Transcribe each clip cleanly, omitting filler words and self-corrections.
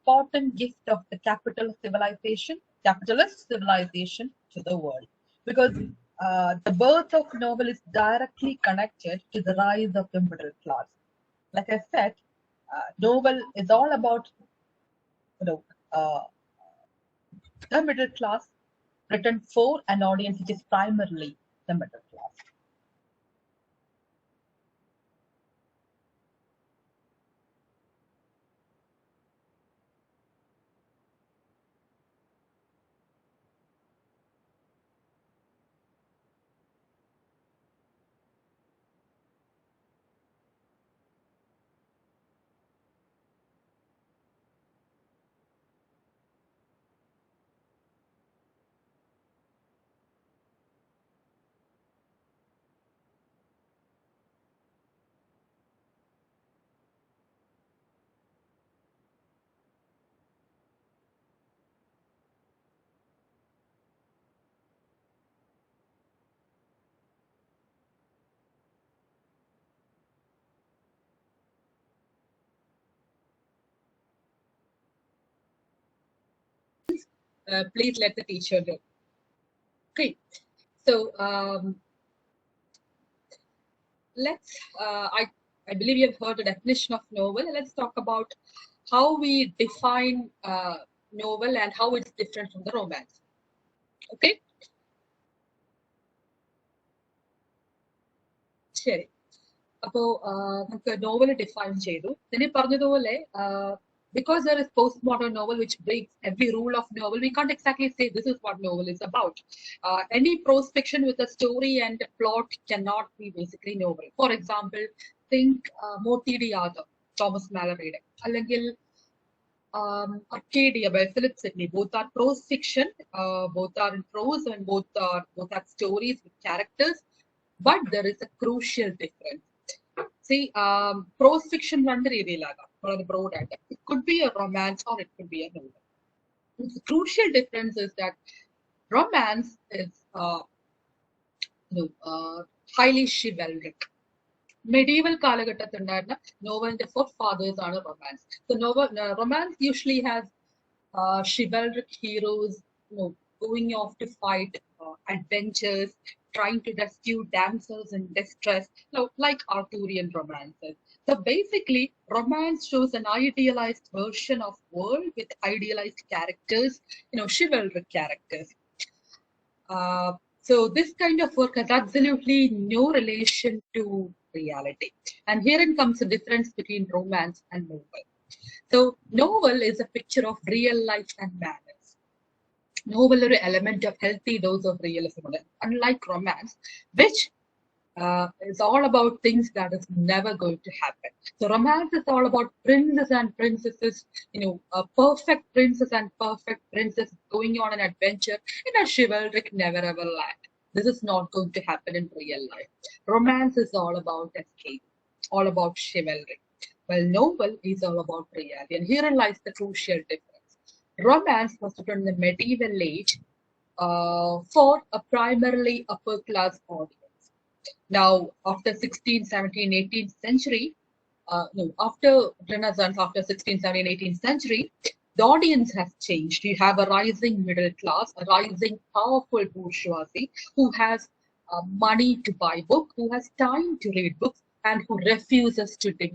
important gift of the capitalist civilization to the world, because the birth of novel is directly connected to the rise of the middle class. Like I said, novel is all about you know uh, the middle class, written for an audience which is primarily the middle class. Please let the teacher know. Okay, so let's. I believe you have heard the definition of novel. Let's talk about how we define novel and how it's different from the romance. Okay. ശരി. അപ്പോ നമുക്ക് novel define ചെയ്തു. ഇനി പറഞ്ഞതുപോലെ because there is postmodern novel which breaks every rule of novel, we can't exactly say this is what novel is about. Any prose fiction with a story and a plot cannot be basically novel. For example, think Moti the Other, Thomas Maloryയുടെ, അല്ലെങ്കിൽ Arcadia by Philip Sidney. Both are prose fiction, both are in prose, and both have stories with characters, but there is a crucial difference. See, prose fiction രണ്ട് രീതിയിലാകാം, വളരെ broad ആയിട്ട്. It could be a romance or it could be a novel. The crucial difference is that romance is highly chivalric. Medieval കാലഘട്ടത്തിൽ ഉണ്ടായിരുന്ന നോവലിന്റെ forefathers ആണ് romance. So romance usually has chivalric heroes, going off to fight, adventures, trying to rescue damsels in distress, like Arthurian romances. So basically, romance shows an idealized version of world with idealized characters, chivalric characters. So this kind of work has absolutely no relation to reality. And herein comes the difference between romance and novel. So novel is a picture of real life and manners. Novel is an element of healthy dose of realism, unlike romance, which is all about things that is never going to happen. So romance is all about princes and princesses, a perfect princess and perfect princess going on an adventure in a chivalric never ever land. This is not going to happen in real life. Romance is all about escape, all about chivalry. Well, novel is all about reality, and herein lies the crucial difference. Romance was written in the medieval age for a primarily upper class audience. Now, after 16th, 17th, 18th century, after Renaissance, after 16th, 17th, 18th century, the audience has changed. You have a rising middle class, a rising powerful bourgeoisie who has money to buy books, who has time to read books, and who refuses to read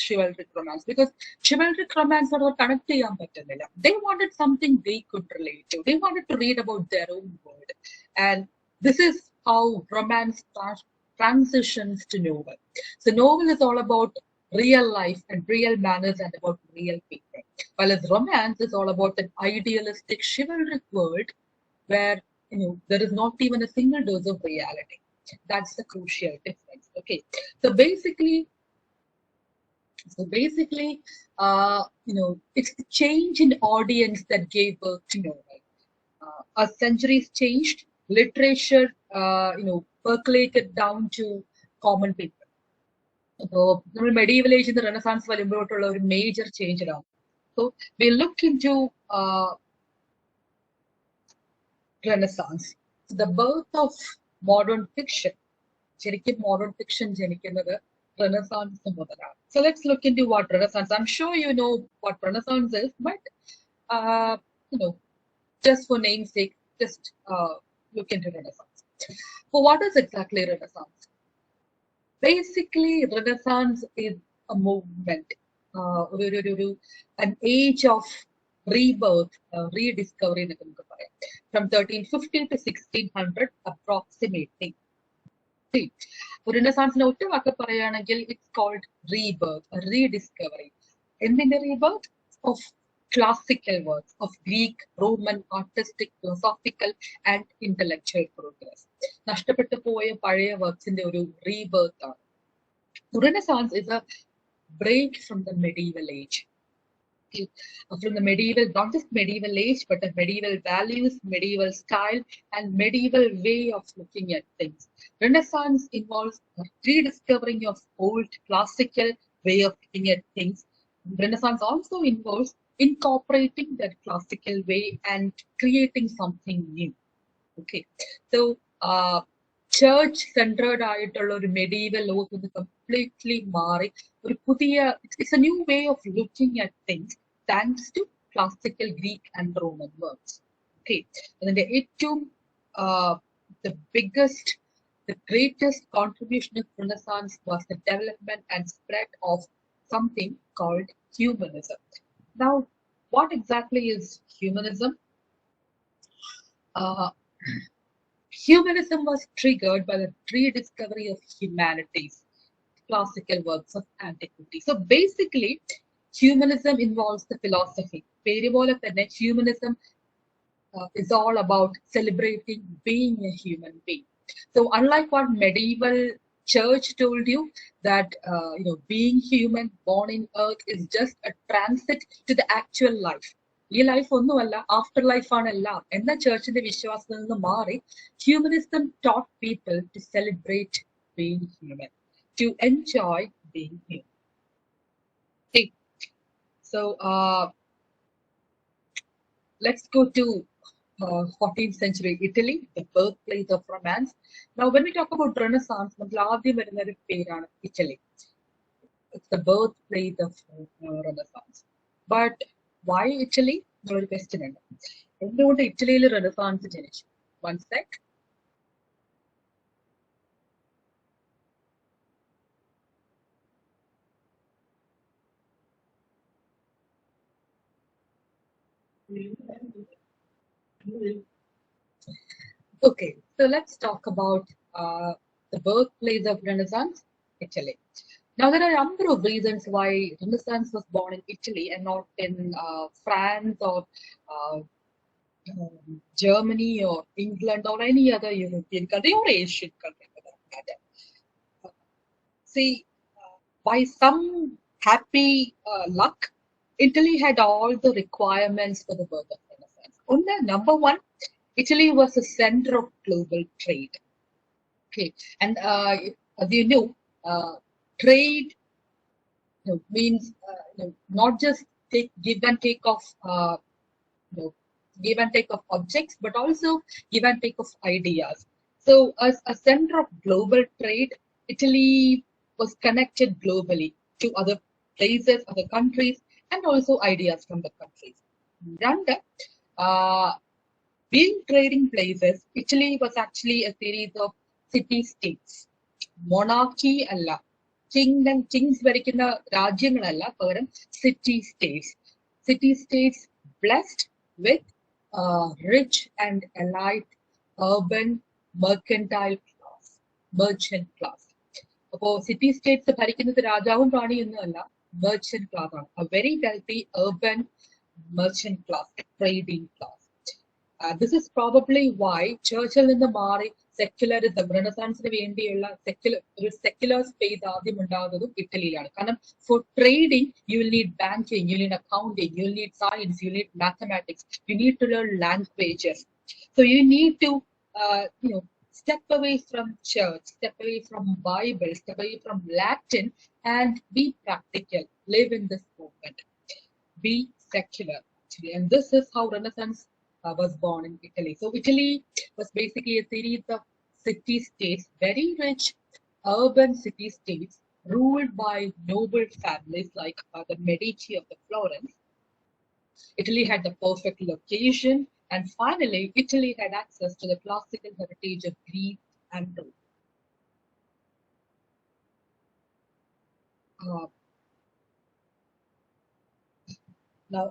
chivalric romance, because chivalric romance are connect ചെയ്യാൻ പറ്റുന്നില്ല. They wanted something they could relate to. They wanted to read about their own world. And this is how romance transitions to novel. So novel is all about real life and real manners and about real people. While as romance is all about an idealistic chivalric world where there is not even a single dose of reality. That's the crucial difference. Okay, so basically, it's the change in audience that gave birth to novel. As centuries changed, literature, percolated down to common people. So the medieval age and the Renaissance വരുമ്പോഴുള്ള ഒരു major change around. So we look into Renaissance, the birth of modern fiction. ശരിക്കും modern fiction ജനിക്കുന്നത് Renaissance മുതലാണ്. So let's look into what Renaissance. I'm sure you know what Renaissance is, but you know, just for namesake, just look into Renaissance. So what is exactly Renaissance? Basically, Renaissance is a movement, an age of rebirth, rediscovery എന്നൊക്കെ നമുക്ക് പറയാം. From 1350 to 1600 approximately. See, Renaissance ഒറ്റ വാക്ക് പറയുകയാണെങ്കിൽ it's called rebirth, a rediscovery. എന്തിന്റെ rebirth? Of classical works, of Greek, Roman, artistic, philosophical and intellectual progress. നഷ്ടപ്പെട്ടു പോയ പഴയ വർക്സിന്റെ ഒരു rebirth ആണ്. Renaissance is a break from the medieval age. From the medieval, not just medieval age, but the medieval values, medieval style, and medieval way of looking at things. Renaissance involves a rediscovering of old classical way of looking at things. Renaissance also involves incorporating that classical way and creating something new. Okay, so church centered ആയിട്ടുള്ള ഒരു medieval ലോകം completely മാറി ഒരു പുതിയ, it's a new way of looking at things thanks to classical Greek and Roman works. Okay, അതിന്റെ ഏറ്റവും the biggest, the greatest contribution of Renaissance was the development and spread of something called humanism. Now, what exactly is humanism? Humanism was triggered by the rediscovery of humanities, classical works of antiquity. So basically, humanism involves the philosophy. Humanism is all about celebrating being a human being. So unlike what medieval church told you that being human, born in earth, is just a transit to the actual life. ഈ life ഒന്നുമല്ല, after life ആണല്ല എന്ന ചർച്ചിന്റെ വിശ്വാസത്തിൽ നിന്ന് മാറി humanism taught people to celebrate being human, to enjoy being human. Okay. So let's go to 14th century Italy, the birthplace of romance. Now, when we talk about Renaissance, നമുക്ക് ആദ്യം വരുന്ന ഒരു പേരാണ് Italy. It's the birthplace of Renaissance. But why Italy? ഒരു question ഉണ്ട്. എന്തുകൊണ്ട് ഇറ്റലിയിൽ Renaissance ജനിച്ചു? One sec. Okay, so let's talk about the birthplace of Renaissance, Italy. Now, there are a number of reasons why Renaissance was born in Italy and not in France or Germany or England or any other European country or Asian country for that matter. See, by some happy luck, Italy had all the requirements for the birth of Renaissance. Number one, Italy was a center of global trade. Okay, and as you know, trade means not just give and take of objects, but also give and take of ideas. So as a center of global trade, Italy was connected globally to other places, other countries, and also ideas from the countries. And being trading places, Italy was actually a series of city-states. Monarchy alla. Kings ഭരിക്കുന്ന രാജ്യങ്ങളല്ല, പകരം city-states blessed with rich and elite urban mercantile class, merchant class. അപ്പോൾ city-states ഭരിക്കുന്നത് രാജാവും റാണിയൊന്നും അല്ല, merchant class ആണ്. A very wealthy urban merchant class, trading class. This is probably why churchill നിന്ന് മാറി secularism, റെനസാൻസിന് വേണ്ടിയുള്ള സെക്യുലർ സ്പേസ് ആദ്യം ഉണ്ടാകുന്നതും ഇറ്റലിയിലാണ്. കാരണം for trading you will need banking, you need accounting, you will need science, you need mathematics, you need to learn languages. So you need to step away from church, step away from Bible, step away from Latin and be practical, live in this movement, be secular actually. And this is how Renaissance was born in Italy. So Italy was basically a series of city-states, very rich urban city-states ruled by noble families like the Medici of the Florence. Italy had the perfect location, and finally, Italy had access to the classical heritage of Greece and Rome. Uh, now,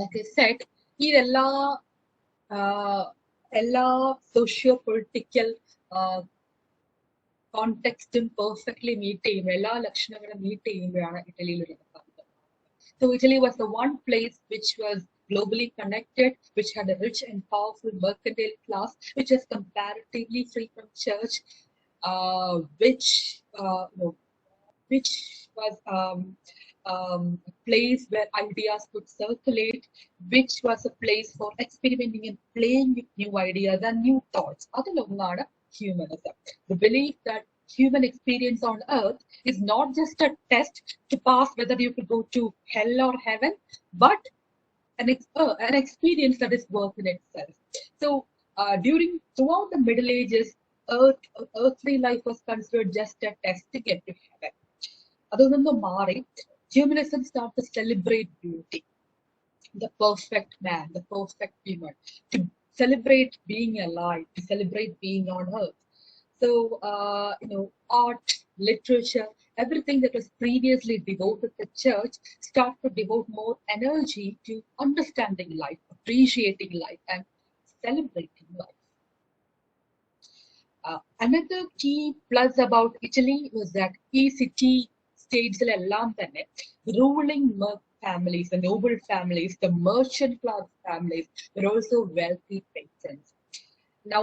like I said, ഇതെല്ലാ എല്ലാ socio-political കോണ്ടെക്സ്റ്റും perfectly meet ചെയ്യുമ്പോൾ എല്ലാ ലക്ഷണങ്ങളും meet ചെയ്യുമ്പോഴാണ് ഇറ്റലിയിൽ ഒരു So Italy was the one place which was globally connected, which had a rich and powerful mercantile class, which was comparatively free from church, which which was a place where ideas could circulate, which was a place for experimenting and playing with new ideas and new thoughts. Adilonnana humanism. The belief that human experience on earth is not just a test to pass whether you could go to hell or heaven, but an experience that is worth in itself. So throughout the Middle Ages, earthly life was considered just a test to get to heaven. Other than the Mari, humanism started to celebrate beauty, the perfect man, the perfect human, to celebrate being alive, to celebrate being on earth. So, art, literature, everything that was previously devoted to church started to devote more energy to understanding life, appreciating life, and celebrating life. Another key plus about Italy was that city states the ruling families, the noble families, the merchant class families were also wealthy patrons. Now,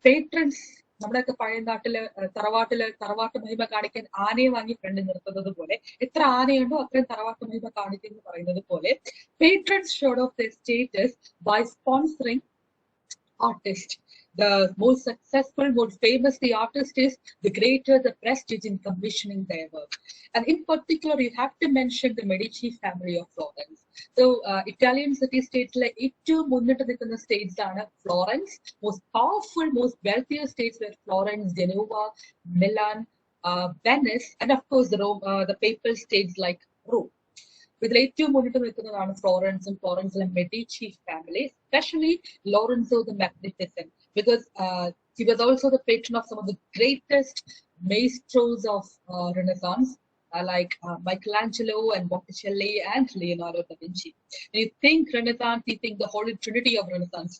patrons, നമ്മുടെയൊക്കെ പഴയ നാട്ടില് തറവാട്ട് മഹിമ കാണിക്കാൻ ആനയെ വാങ്ങി front നിർത്തുന്നത് പോലെ എത്ര ആനയുണ്ടോ അത്രയും തറവാട്ട് മഹിമ കാണിക്കും എന്ന് പറയുന്നത് പോലെ patrons showed off their status by sponsoring artists. The more successful, more famous the artist is, the greater the prestige in commissioning their work. And in particular, you have to mention the Medici family of Florence. So, Italian city-states like ഏറ്റവും മുന്നിട്ട് നിൽക്കുന്ന states ആണ് Florence. Most powerful, most wealthier states were Florence, Genova, Milan, Venice, and of course the papal states like Rome. ഇതിൽ ഏറ്റവും മുന്നിട്ട് നിൽക്കുന്നതാണ് ഫ്ലോറൻസിലെ മെഡിച്ചി family, especially Lorenzo the Magnificent, because he was also the patron of some of the greatest maestros of Renaissance, like Michelangelo and Botticelli and Leonardo da Vinci. When you think Renaissance, you think the Holy Trinity of Renaissance,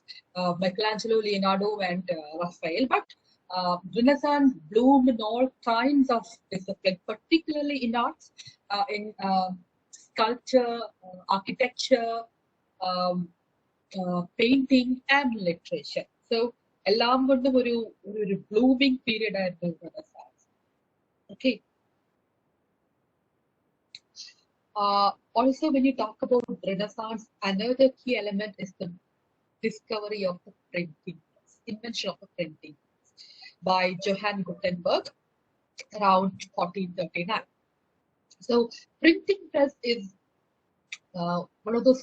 Michelangelo, Leonardo, and Raphael, but Renaissance bloomed in all kinds of disciplines, particularly in arts, in sculpture, architecture, painting, and literature. So, എല്ലാം കൊണ്ടും ഒരു blooming period ആയിരുന്നു Renaissance. Okay. Also, when you talk about Renaissance, another key element is the discovery of the printing press, invention of the printing press by Johann Gutenberg around 1439. So, printing press is one of those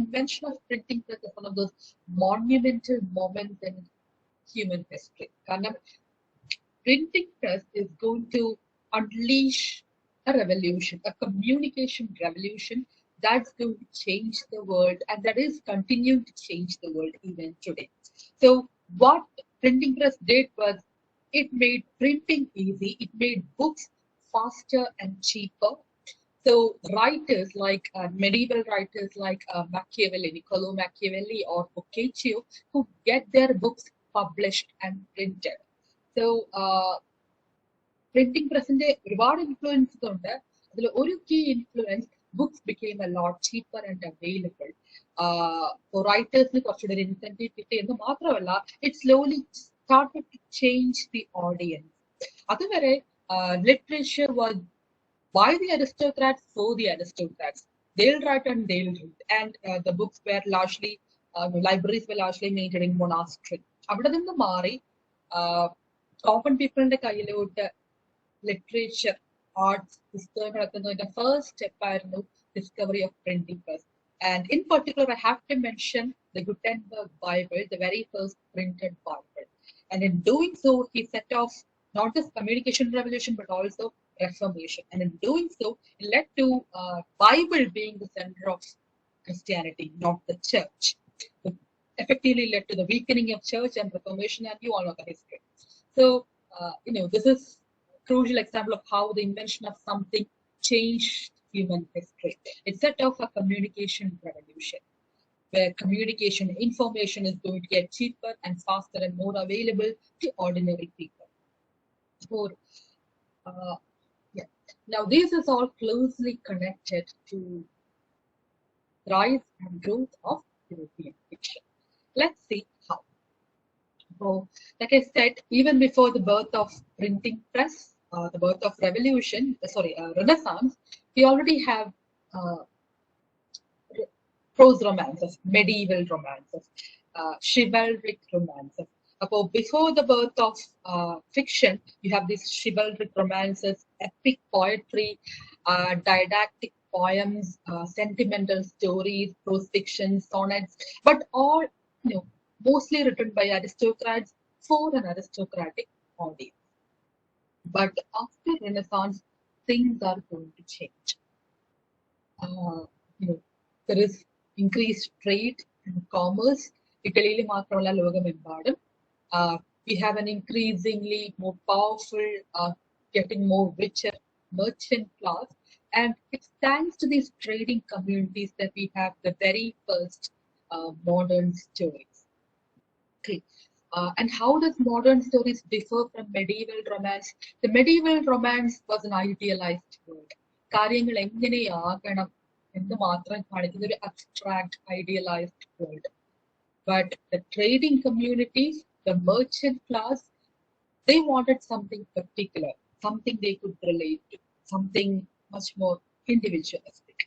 invention of printing press is one of those monumental moments in human history. Printing press is going to unleash a revolution, a communication revolution that's going to change the world, and that is continuing to change the world even today. So what printing press did was it made printing easy, it made books faster and cheaper. So writers like medieval writers like Machiavelli, Niccolo Machiavelli or Boccaccio could get their books published and printed. So printing pressന്റെ ഒരുപാട് influences ഉണ്ട്. അതിൽ ഒരു key influence, books became a lot cheaper and available. For writers കുറച്ചുകൂടി ഒരു incentive കിട്ടി എന്ന് മാത്രമല്ല, it slowly started to change the audience. അതുവരെ literature was by the aristocrats for the aristocrats. They'll write and they'll read, and the books were largely libraries were largely maintained in monastery. അവിടെ നിന്ന് മാറി common peopleന്റെ കയ്യിലോട്ട് literature, arts, പുസ്തകങ്ങൾ എത്തുന്നതിന്റെ first step ആയിരുന്നു discovery of printing press. And in particular, I have to mention the Gutenberg Bible, the very first printed Bible. And in doing so, he set off not just communication revolution, but also reformation. And in doing so, it led to Bible being the center of Christianity, not the church. It effectively led to the weakening of church and reformation, and you all know the history. So, this is a crucial example of how the invention of something changed human history. It set off a communication revolution, where communication information is going to get cheaper and faster and more available to ordinary people. So, yeah. Now, this is all closely connected to rise and growth of European fiction. Let's see how. So, like I said, even before the birth of printing press, the birth of Renaissance, we already have prose romances, medieval romances, chivalric romances. Before the birth of fiction, you have these chivalric romances, epic poetry, didactic poems, sentimental stories, prose fiction, sonnets, but all, mostly written by aristocrats for an aristocratic audience. But after Renaissance, things are going to change. There is increased trade and commerce. Italy മാത്രമല്ല ലോകമെമ്പാടും. We have an increasingly more powerful, getting more richer merchant class, and it's thanks to these trading communities that we have the very first modern stories. Okay. And how does modern stories differ from medieval romance? The medieval romance was an idealized world. കാര്യങ്ങൾ എങ്ങനെയാകണം എന്ന് മാത്രം കാണിക്കുന്ന ഒരു abstract, idealized world. But the trading communities, the merchant class, they wanted something particular, something they could relate to, something much more individualistic.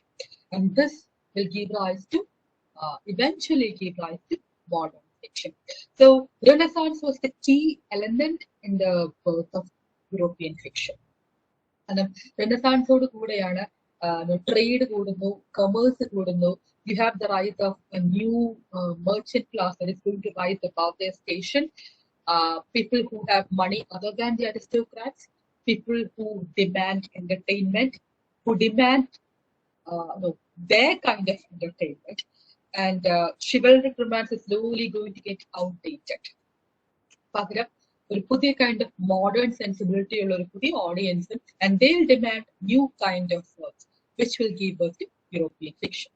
And this will give rise to, eventually give rise to modern fiction. So Renaissance was the key element in the birth of European fiction. And Renaissance കൂടെയാണ് trade കൂടുന്നു, commerce കൂടുന്നു. You have the rise of a new merchant class that is going to rise above their station. People who have money other than the aristocrats, people who demand entertainment, who demand their kind of entertainment. And chivalric romance is slowly going to get outdated. പകരം ഒരു പുതിയ kind of modern sensibility ഉള്ള ഒരു പുതിയ audience, and they'll demand new kind of works, which will give birth to European fiction.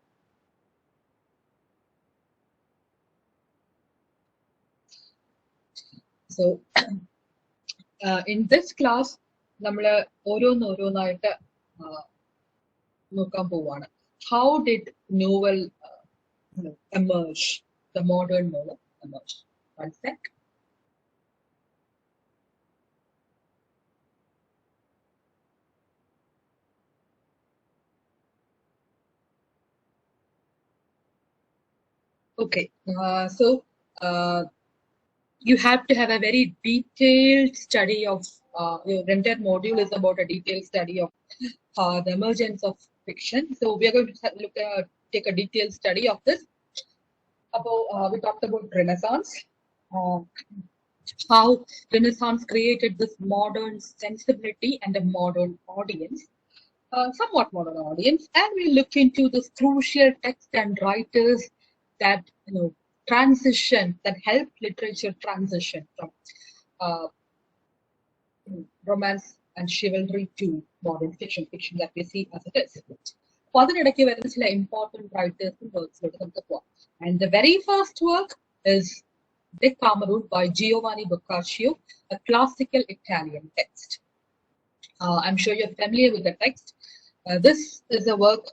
So, in this class, നമ്മൾ ഓരോന്നായിട്ട് നോക്കാൻ പോവാണ്. How did novel emerge? The modern novel emerge. One sec. Okay, so you have to have a very detailed study of your entire module is about a detailed study of the emergence of fiction. So we are going to take a detailed study of this. We talked about Renaissance, how Renaissance created this modern sensibility and a modern audience, somewhat modern audience, and we look into this crucial text and writers that transition, that help literature transition from romance and chivalry to modern fiction that we see as it is. അപ്പോൾ അതിനിടയ്ക്ക് വരുന്ന ചില important writers and works നമുക്ക് പോവാം. And the very first work is Decameron by Giovanni Boccaccio, a classical Italian text. I'm sure you're familiar with the text. This is a work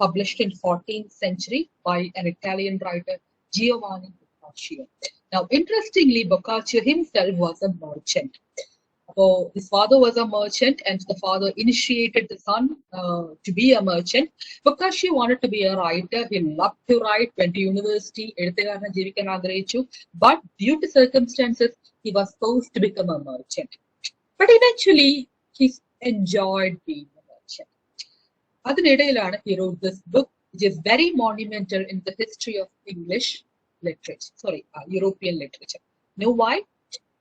published in 14th century by an Italian writer, Giovanni Boccaccio. Now, interestingly, Boccaccio himself was a merchant. So his father was a merchant, and the father initiated the son to be a merchant. Boccaccio wanted to be a writer. He loved to write, went to university, but due to circumstances, he was forced to become a merchant. But eventually, he enjoyed being a merchant. He wrote this book, which is very monumental in the history of English literature, European literature. You know why?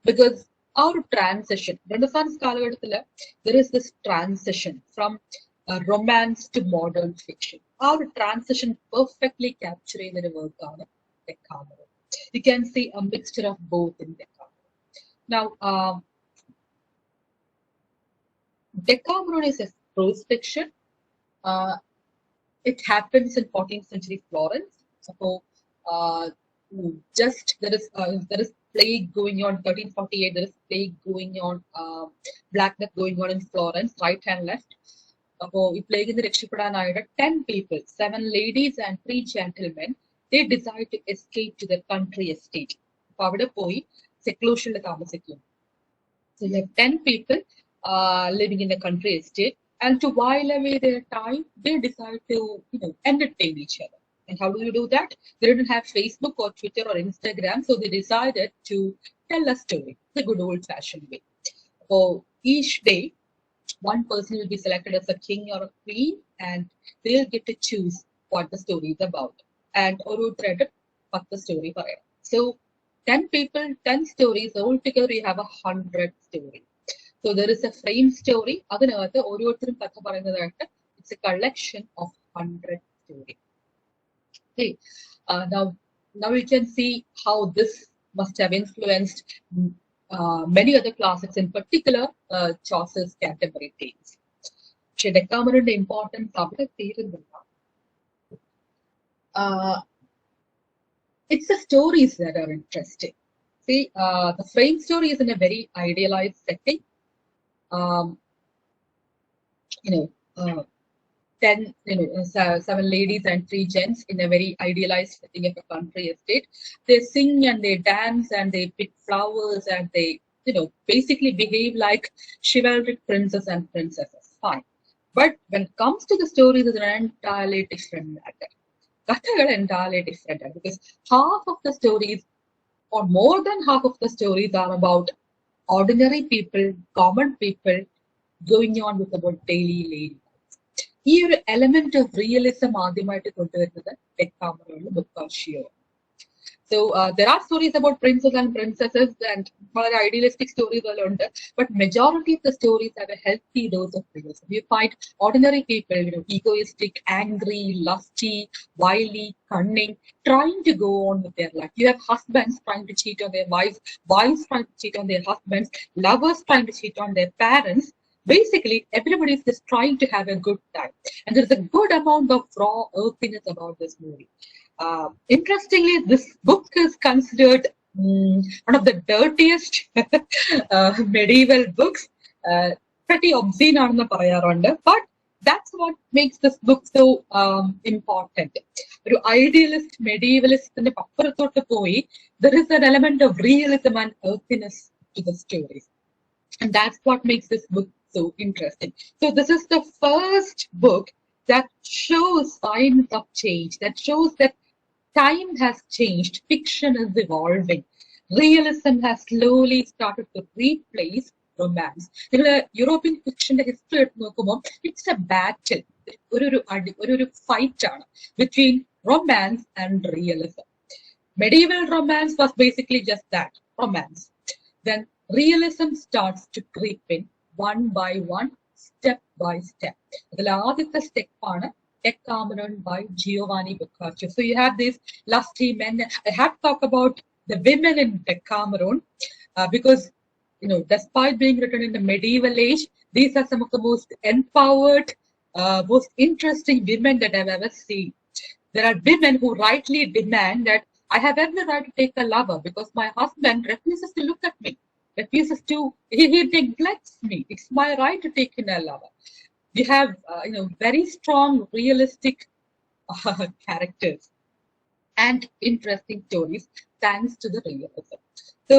Because Our transition, Renaissance കാലഘട്ടത്തില്, there is this transition from romance to modern fiction. Our transition perfectly captured in the work of Decameron. You can see a mixture of both in Decameron. Now, Decameron is a prose fiction. It happens in 14th century Florence. So, just there is plague going on 1348. There is plague going on, Black Death going on in Florence, right and left. So, ഈ plague നിന്ന് രക്ഷപ്പെടാനായിട്ട് 10 people, 7 ladies and 3 gentlemen, they decide to escape to their country estate. അപ്പോൾ അവിടെ പോയി seclusionൽ താമസിക്കും. So you have 10 people living in a country estate, and to while away their time, they decide to entertain each other. And how do you do that? They didn't have Facebook or Twitter or Instagram, so they decided to tell a story the good old-fashioned way. So each day, one person will be selected as a king or a queen, and they'll get to choose what the story is about. And oru thread what the story is. So 10 people, 10 stories, altogether you have 100 stories. So there is a frame story. It's a collection of 100 stories. Okay. Now you can see how this must have influenced many other classics, in particular Chaucer's Canterbury Tales. Decameron's importance it's the stories that are interesting. See, the frame story is in a very idealized setting. 7 ladies and 3 gents in a very idealized setting of a country estate. They sing and they dance and they pick flowers and they, basically behave like chivalric princes and princesses. Fine. But when it comes to the stories, it's an entirely different matter. Kathagal entirely different, because half of the stories, or more than half of the stories, are about ordinary people, common people, going on with about daily life. This element of realism ആദ്യമായിട്ട് കൊണ്ടുവരുന്നത് ഡെക്കാമറോണിലെ Boccaccio. So there are stories about princes and princesses and idealistic stories, but majority of the stories have a healthy dose of realism. You find ordinary people, egoistic, angry, lusty, wily, cunning, trying to go on with their life. You have husbands trying to cheat on their wives, wives trying to cheat on their husbands, lovers trying to cheat on their parents. Basically, everybody is just trying to have a good time. And there's a good amount of raw earthiness about this movie. Interestingly, this book is considered one of the dirtiest medieval books. Pretty obscene, but that's what makes this book so important. Idealist, medievalist, there is an element of realism and earthiness to the stories. And that's what makes this book so interesting. So this is the first book that shows signs of change, that shows that time has changed, fiction is evolving, realism has slowly started to replace romance. European fiction history, it's a battle, a fight between romance and realism. Medieval romance was basically just that, romance. Then realism starts to creep in one by one, step by step. The last step is Decameron by Giovanni Boccaccio. So you have these lusty men. I have to talk about the women in Decameron because, despite being written in the medieval age, these are some of the most empowered, most interesting women that I've ever seen. There are women who rightly demand that I have every right to take a lover because my husband refuses to look at me. He neglects me. It's my right to take in a lover. You have, very strong, realistic characters and interesting stories thanks to the realism. So,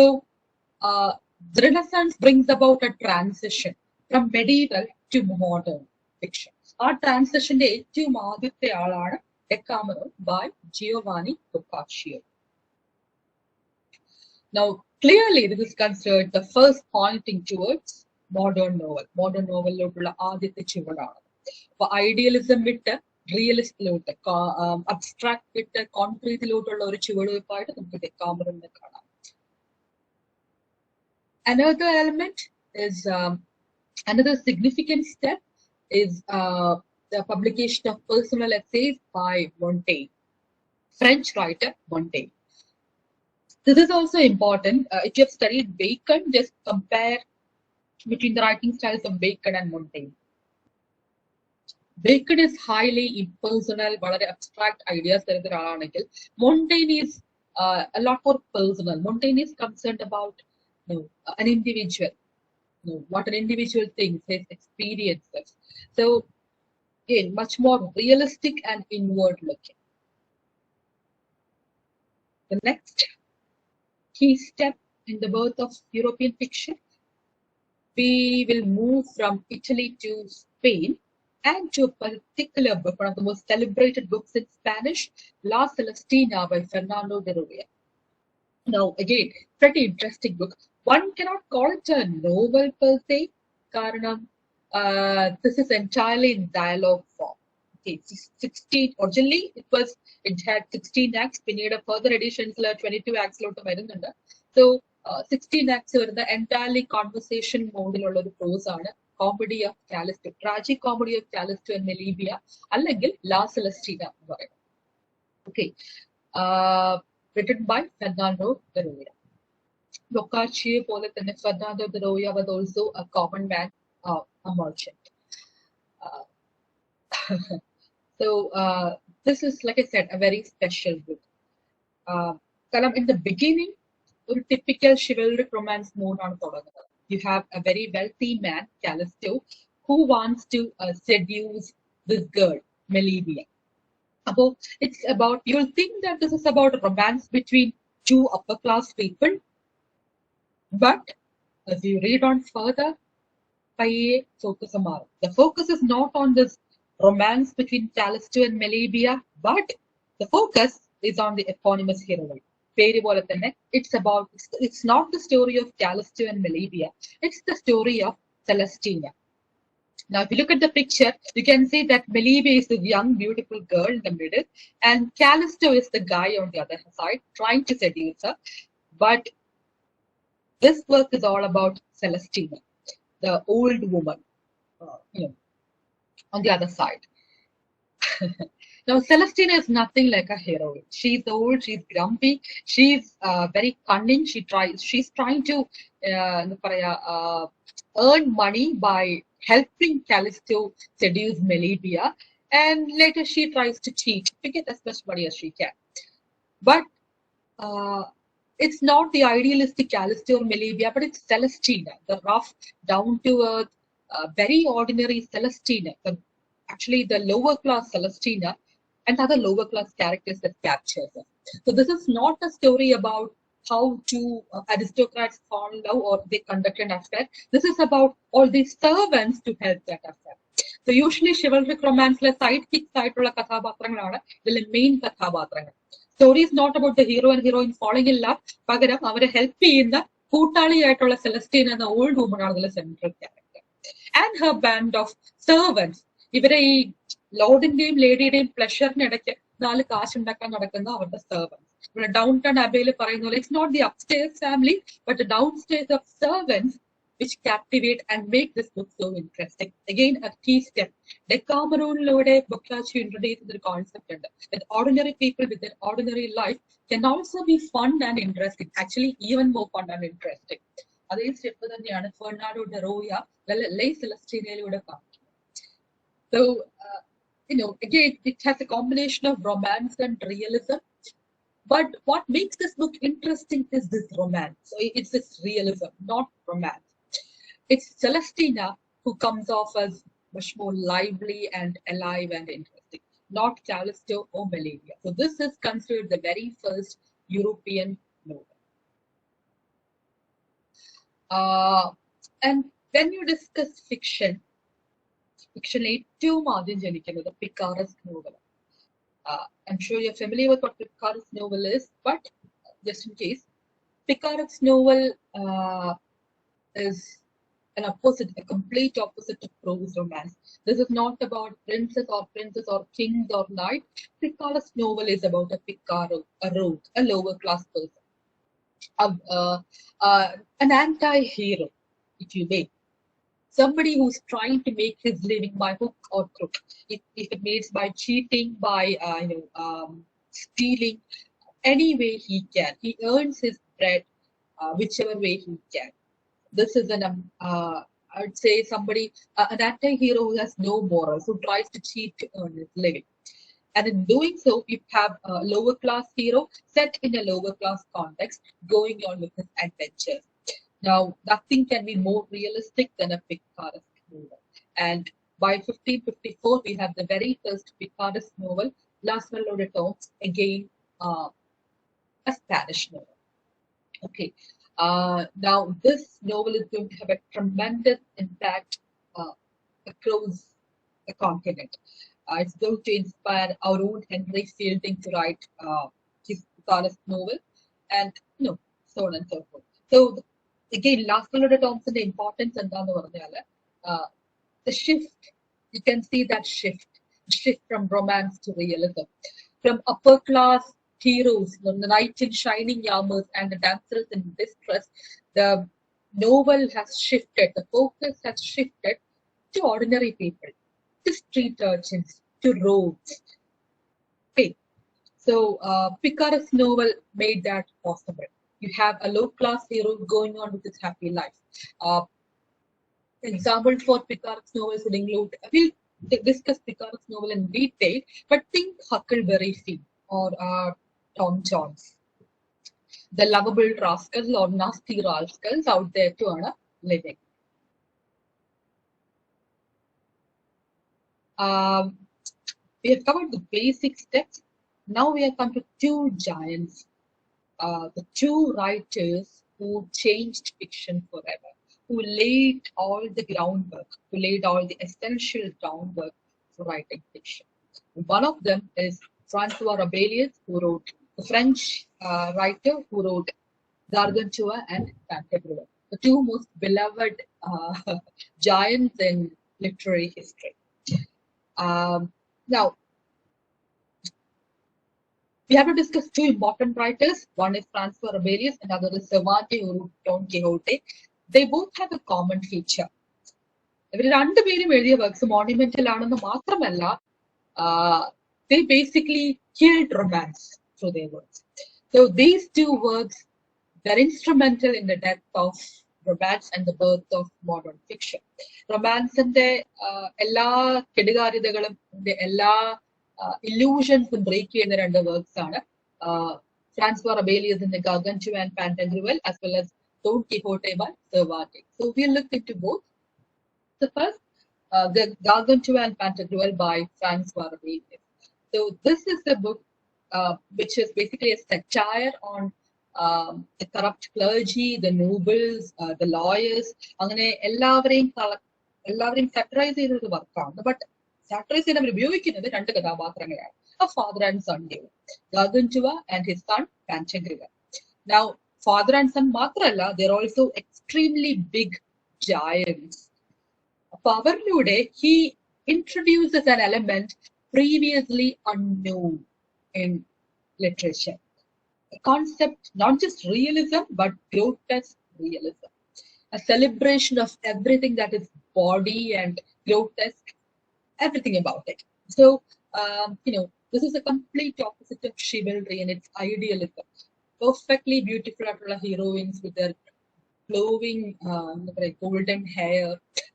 the Renaissance brings about a transition from medieval to modern fiction. Our transition to Decameron by Giovanni Boccaccio. Now, clearly, this is considered the first pointing towards modern novel. Modern novel ആദ്യത്തെ ചുവടാണ്. അപ്പൊ idealism വിട്ട് റിയലിസ്റ്റിലോട്ട്, abstract വിട്ട് കോൺക്രീറ്റിലോട്ടുള്ള ഒരു ചുവടുവെപ്പായിട്ട് നമുക്ക് ഡെക്കാമറോണിനെ കാണാം. Another element is another significant step is the publication of personal essays by Montaigne, French writer Montaigne. This is also important. If you have studied Bacon, just compare between the writing styles of Bacon and Montaigne. Bacon is highly impersonal, വളരെ abstract ideas തരുന്ന ഒരാളാണെങ്കിൽ Montaigne is a lot more personal. Montaigne is concerned about an individual, what an individual thinks, his experiences. So again, much more realistic and inward looking. The next key step in the birth of European fiction, we will move from Italy to Spain and to a particular book, one of the most celebrated books in Spanish, La Celestina by Fernando de Ruria. Now, again, pretty interesting book. One cannot call it a novel per se, karanam, this is entirely in dialogue form. Okay, 16, originally it had 16 acts, we need a further editions, 22 acts. So, 16 acts are the entirely conversation mode in the prose ആണ്. Comedy of CLASS-2, tragic comedy of CLASS-2 and Melibea, അല്ലെങ്കിൽ La Celestina എന്ന് പറയുന്നത്. Okay, written by Fernando de Ruria. Boccaccio പോലെ തന്നെ Fernando de Ruria was also a common man, a merchant. So this is, like I said, a very special book. In the beginning, a typical chivalric romance mode on തുടങ്ങുന്നത്. You have a very wealthy man, CLASS-2, who wants to seduce this girl, Melibea. So it's about, you'll think that this is about a romance between two upper class people, but as you read on further, the focus is not on this romance between CLASS-2 and Melibea, but the focus is on the eponymous heroine. It's not the story of CLASS-2 and Melibea, it's the story of Celestina. Now, if you look at the picture, you can see that Melibea is the young, beautiful girl in the middle, and CLASS-2 is the guy on the other side, trying to seduce her. But this work is all about Celestina, the old woman, on the other side. Now, Celestina is nothing like a heroine. She's old, she's grumpy, she's very cunning. She's trying to earn money by helping CLASS-2 seduce Melibea, and later she tries to cheat to get as much money as she can. But it's not the idealistic CLASS-2 or Melibea, but it's Celestina, the rough, down-to-earth, very ordinary Celestina, actually the lower class Celestina, and other lower class characters that capture them. So this is not a story about how two aristocrats fall in love or they conduct an affair. This is about all these servants to help that affair. So usually chivalric romance sidekicks ആയിട്ടുള്ള കഥാപാത്രങ്ങളാണ് ഇതിലെ main കഥാപാത്രങ്ങൾ. Story is not about the hero and heroine falling in love, പകരം അവരെ help ചെയ്യുന്ന കൂട്ടാളിയായിട്ടുള്ള Celestina എന്ന old woman ആണ് ഇതിലെ central character. And her band of servants, ഇവരെ ഈ ലോർഡിന്റെയും ലേഡിയുടെയും പ്ലഷറിനിടയ്ക്ക് 4 കാശുണ്ടാക്കാൻ നടക്കുന്ന അവരുടെ servants. Down Town Abbey പറയുന്ന പോലെ, it's not the upstairs family, but the downstairs of servants which captivate and make this book so interesting. Again, a key step. Decameronlode Boccaccio introduced the concept that ordinary people with their ordinary life can also be fun and interesting. Actually, even more fun and interesting. അതേ step തന്നെയാണ് Fernando ഡെ റോയ ലൈ സെലസ്റ്റീനയിലൂടെ കാണിക്കുന്നത്. So, again, it has a combination of romance and realism. But what makes this book interesting is this romance. So it's this realism, not romance. It's Celestina who comes off as much more lively and alive and interesting, not CLASS-2 or Melibea. So this is considered the very first European novel. And when you discuss fiction ഏറ്റവും ആദ്യം ജനിക്കുന്നത് പിക്കാറസ് novel. I'm sure you're familiar with what Picaret's novel is, but just in case, Picaret's novel is an opposite, a complete opposite of prose romance. This is not about princess or kings or knight. Picaret's novel is about a picaro, a rogue, a lower class person. an anti-hero, if you may. Somebody who's trying to make his living by hook or crook. If it means by cheating, by stealing, any way he can. He earns his bread whichever way he can. This is I'd say somebody, an anti-hero who has no morals, who tries to cheat to earn his living. And in doing so, we have a lower class hero set in a lower class context, going on with his adventures. Now, nothing can be more realistic than a picaresque novel. And by 1554, we have the very first picaresque novel, Las Tombs, again a Spanish novel. Okay. Now, this novel is going to have a tremendous impact across the continent. It's going to inspire our own Henry Fielding to write his picaresque novel, and so on and so forth. So again, Last Thompson, the importance and the shift, you can see that shift from romance to realism, from upper class heroes, the knight in shining armors and the damsels in distress. The novel has shifted, the focus has shifted to ordinary people, to street urchins, to rogues. Okay, so picaresque novel made that possible. You have a low-class hero going on with his happy life. Examples for picaresque novels would include, we'll discuss picaresque novel in detail, but think Huckleberry Finn or Tom Jones. The lovable rascals or nasty rascals out there to earn a living. We have covered the basic steps. Now we have come to two giants. The two writers who changed fiction forever, who laid all the groundwork, who laid all the essential groundwork for writing fiction. One of them is Francois Rabelais, who wrote, the French writer who wrote Gargantua and Pantagruel, the two most beloved giants in literary history. Now, we have to discuss two important writers. One is Francois Rabelais, another is Cervantes, who wrote Don Quixote. They both have a common feature. ഇവർ രണ്ടുപേരും എഴുതിയ works മോണിമെന്റൽ ആണെന്ന് മാത്രമല്ല, they basically killed romance through their works. So these two works were instrumental in the death of romance and the birth of modern fiction. റൊമാൻസിന്റെ എല്ലാ കെടുകാര്യതകളും എല്ലാ illusions break ചെയ്യുന്ന രണ്ട് works ആണ് Francois Rabelais' Gargantua and Pantagruel, as well as Don Quixote by Cervantes. So we'll look into both. The first, the Gargantua and Pantagruel by Francois Rabelais. So this is a book which is basically a satire on the corrupt clergy, the nobles, the lawyers. അങ്ങനെ എല്ലാവരെയും satirize ചെയ്തൊരു വർക്കാണ്. But satirize ചെയ്യാൻ അവർ ഉപയോഗിക്കുന്നത് രണ്ട് കഥാപാത്രങ്ങളെയാണ്, a father and son duo, Gargantua and his son Pantagruel. Now, father and son മാത്രമല്ല, they're also extremely big giants. Powerlude, he introduces an element previously unknown in literature. A concept, not just realism, but grotesque realism. A celebration of everything that is body and grotesque, everything about it. So, this is a complete opposite of chivalry and its idealism. Perfectly beautiful heroines with their flowing golden hair,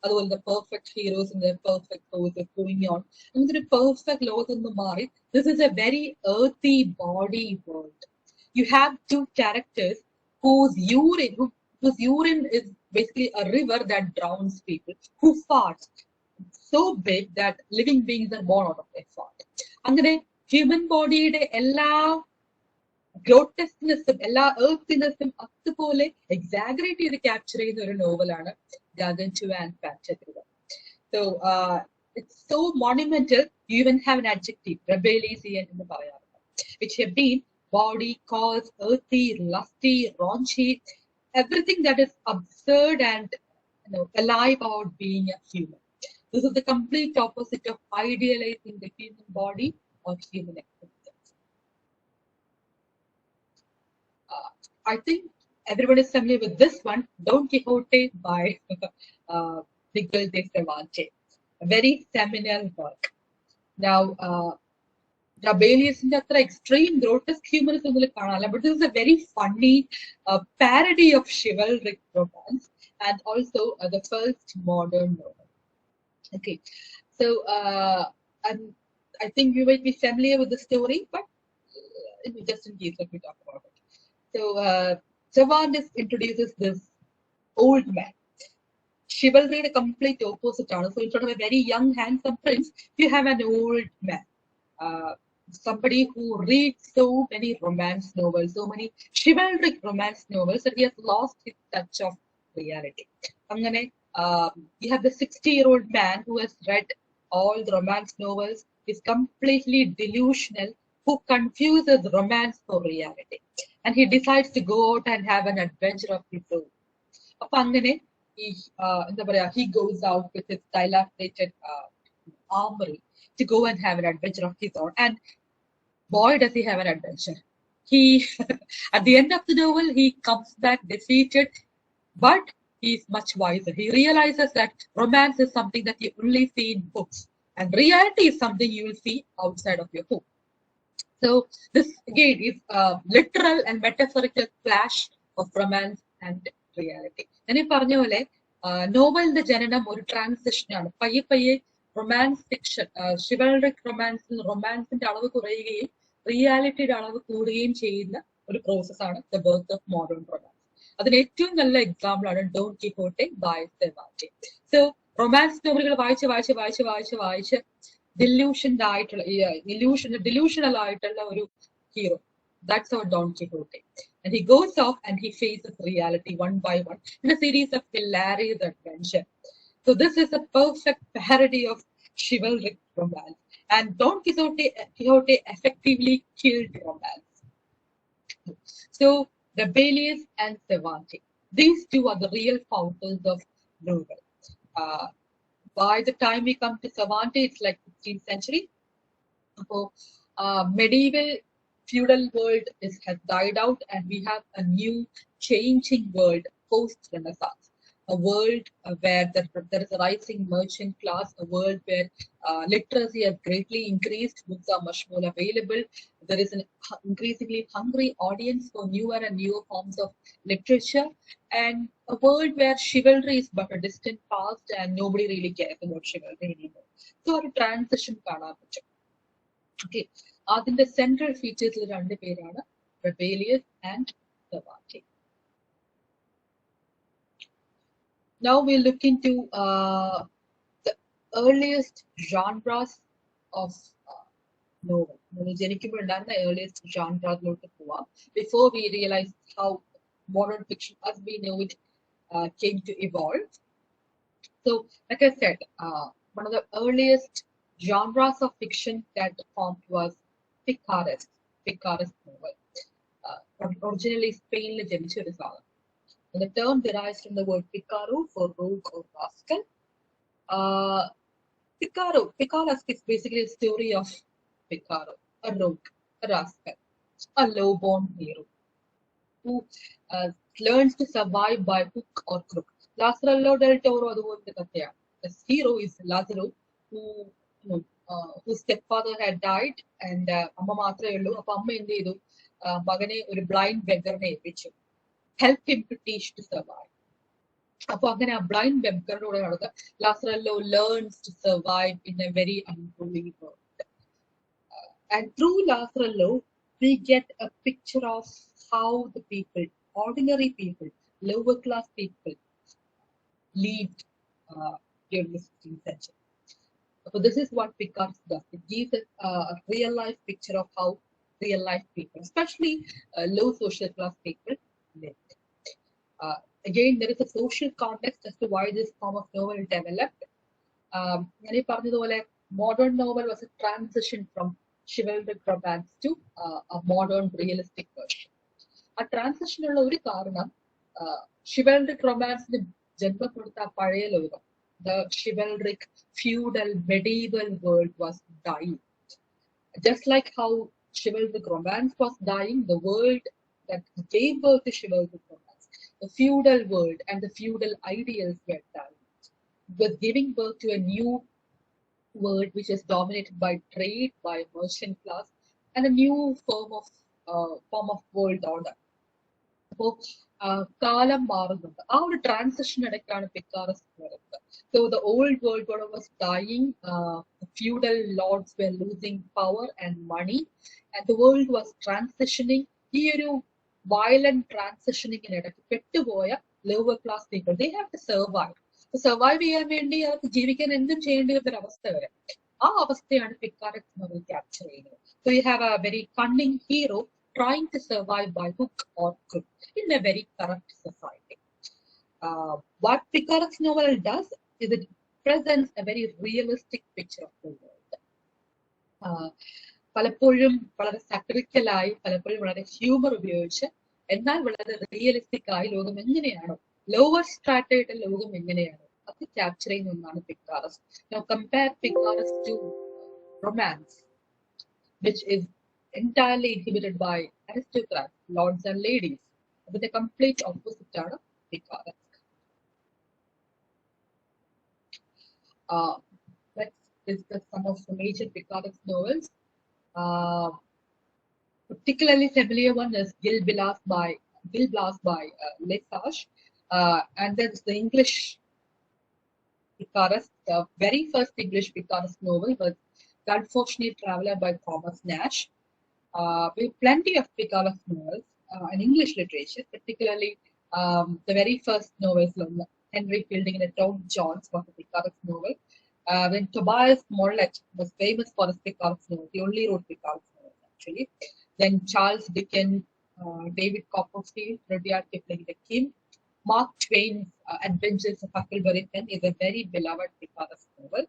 അതുപോലെ the perfect heroes in their perfect poses going on. അങ്ങനത്തെ ഒരു perfect ലോകത്തുനിന്ന് മാറി, this is a very earthy body world. You have two characters whose urine is basically a river that drowns people, who farts so big that living beings are born out of their fart. അങ്ങനെ human bodyയുടെ എല്ലാ ഗ്രോട്ടസ്നെസ്സും എല്ലാ എർത്തിനെസ്സും അതുപോലെ എക്സാഗറേറ്റ് ചെയ്ത് capture ചെയ്യുന്ന ഒരു നോവലാണ് Gargantua and Pantagruel. So it's so monumental, you even have an adjective, Rabelaisian എന്ന് പറയാറുണ്ട്, which have been body, coarse, earthy, lusty, raunchy, everything that is absurd and alive about being a human. This is the complete opposite of idealizing the human body or human existence. I think everyone is familiar with this one, Don Quixote by Miguel de Cervantes. A very seminal work. Now, Rabelais in the extreme grotesque humorism, but this is a very funny parody of chivalric romance and also the first modern novel. Okay, so I think you might be familiar with the story, but just in case, let me talk about it. So Cervantes introduces this old man. Chivalry, the complete opposite. So instead of a very young, handsome prince, you have an old man. Somebody who reads so many romance novels, so many chivalric romance novels that he has lost his touch of reality. You have the 60-year-old man who has read all the romance novels, is completely delusional, who confuses romance for reality. And he decides to go out and have an adventure of his own. He goes out with his dilapidated armory to go and have an adventure of his own. And boy, does he have an adventure. He, at the end of the novel, he comes back defeated, but he's much wiser. He realizes that romance is something that you only see in books, and reality is something you will see outside of your home. So this again is a literal and metaphorical clash of romance and reality. And in Parnole, novel the jananam or transition, paye romance fiction, chivalric romance in the reality ഒരു പ്രോസസ്സാണ് the birth of modern romance. അതിന് ഏറ്റവും നല്ല എക്സാമ്പിളാണ് Don കിഹോട്ടെ by Cervantes. So romance നോവലുകൾ വായിച്ച് delusional ആയിട്ടുള്ള ഒരു hero. That's our Don Quixote. And he goes off and he faces reality one by one in a series of hilarious adventures. So this is a perfect parody of chivalric romance. And Don Quixote effectively killed romance. So Rabelais and Cervantes, these two are the real founders of novel. By the time we come to Cervantes, it's like 16th century. So medieval feudal world has died out, and we have a new changing world post-Renaissance. A world where there is a rising merchant class, a world where literacy has greatly increased, books are much more available. There is an increasingly hungry audience for newer and newer forms of literature, and a world where chivalry is but a distant past and nobody really cares about chivalry anymore. So a transition കാണാൻ പറ്റും. Okay, the central features രണ്ട് പേരാണ് Rabelais and Cervantes. Now we'll look into the earliest genres of novel. The earliest genres before we realize how modern fiction as we know it came to evolve. So, like I said, one of the earliest genres of fiction that formed was picaresque novel. Originally Spain ജനിച്ച ഒരു സാധനം. And the term derives from the word picaro for rogue or rascal. Picaresque is basically a story of Picaro, a rogue, a rascal, a low-born hero who learns to survive by hook or crook. Lazzaro del Toro, the hero is Lazzaro, whose stepfather had died, and Amma മാത്രമേ ഉള്ളൂ. അപ്പൊ അമ്മ എന്ത് ചെയ്തു? മകനെ ഒരു blind ബെഗറിനെ ഏൽപ്പിച്ചു. Help him to teach to survive. അപ്പോൾ അങ്ങനെ ആ ബ്ലൈൻഡ് ബെഗറിനോട് നടക്കുക. Lazzaro learns to survive in a very unruly world. And through Lazzaro, we get a picture of how the people, ordinary people, lower class people, lived during the 16th century. So this is what Picasso does. It gives us a real life picture of how real life people, especially low social class people, lived. Again, there is a social context as to why this form of novel developed. Modern novel was a transition from chivalric romance to a modern realistic version. A transition ഉള്ള ഒരു കാരണം chivalric romance ജന്മം കൊടുത്ത പഴയ ലോകം, the chivalric feudal medieval world was dying. Just like how chivalric romance was dying, the world that gave birth to chivalric romance the feudal world and the feudal ideals were done. It was giving birth to a new world which is dominated by trade, by merchant class, and a new form of world order. അപ്പോൾ കാലം മാറുന്നുണ്ട്. ആ ഒരു transition ഇടയ്ക്കാണ് പിക്കാറസ് വരുന്നത്. So the old world order was dying, the feudal lords were losing power and money, and the world was transitioning. ഈ ഒരു violent ട്രാൻസിഷനിങ്ങിനിടയ്ക്ക് പെട്ടുപോയ lower class people, they have to survive. Survive ചെയ്യാൻ വേണ്ടി അവർക്ക് ജീവിക്കാൻ എന്തും ചെയ്യേണ്ടി വരുന്ന അവസ്ഥ വരെ. ആ അവസ്ഥയാണ് പിക്കാറസ് നോവൽ ക്യാപ്ചർ ചെയ്യുന്നത്. So you have a very cunning hero trying to survive by hook or crook in a very corrupt society. What Picaret's novel does is it presents a very realistic picture of the world. പലപ്പോഴും വളരെ സാറ്ററിക്കലായി, പലപ്പോഴും വളരെ humour ഉപയോഗിച്ച്, എന്നാൽ വളരെ realistic ആയി ലോകം എങ്ങനെയാണോ, ലോവർ സ്ട്രാറ്റയുടെ ലോകം എങ്ങനെയാണോ അത് ക്യാപ്ചർ ചെയ്യുന്ന ഒന്നാണ് പിക്കാറസ്. Now compare Picaret's to romance, which is entirely inhibited by aristocrats, lords and ladies. But the complete opposite are Picaret's. Let's discuss some of the major Picaret's novels. Particularly familiar one is Gil Blas by Lesage. And there's the English Picaret's, the very first English Picaret's novel was The Unfortunate Traveler by Thomas Nash. We have plenty of Picaret's novels in English literature, particularly the very first novels of Henry Fielding and Tom Jones was a Picaret's novel. When Tobias Smollett was famous for his Picaret's novel, he only wrote Picaret's novels actually. Then Charles Dickens, David Copperfield, Rudyard Kipling, the Kim. Mark Twain's Adventures of Huckleberry Finn is a very beloved Picaret's novel.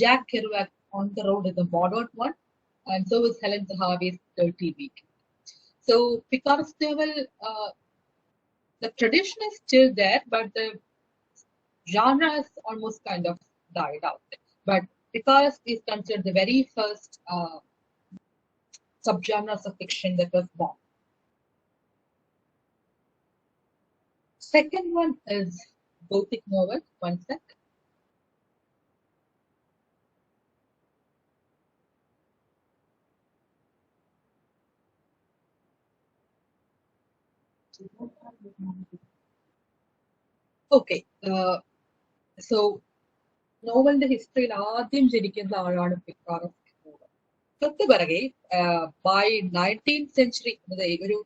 Jack Kerouac's On the Road is a modern one, and so is Helen Harvey's Dirty Week. So Picaret's novel, the tradition is still there, but the genre has almost kind of died out. But Picaret's is considered the very first subgenres of fiction that was born. Second one is Gothic novel. One sec. Okay. So നോവലിന്റെ ഹിസ്റ്ററിയിൽ ആദ്യം ജനിക്കുന്ന ആളാണ് പിക്കാറസ്. തൊട്ട് പിറകെ by 19th century ഒരു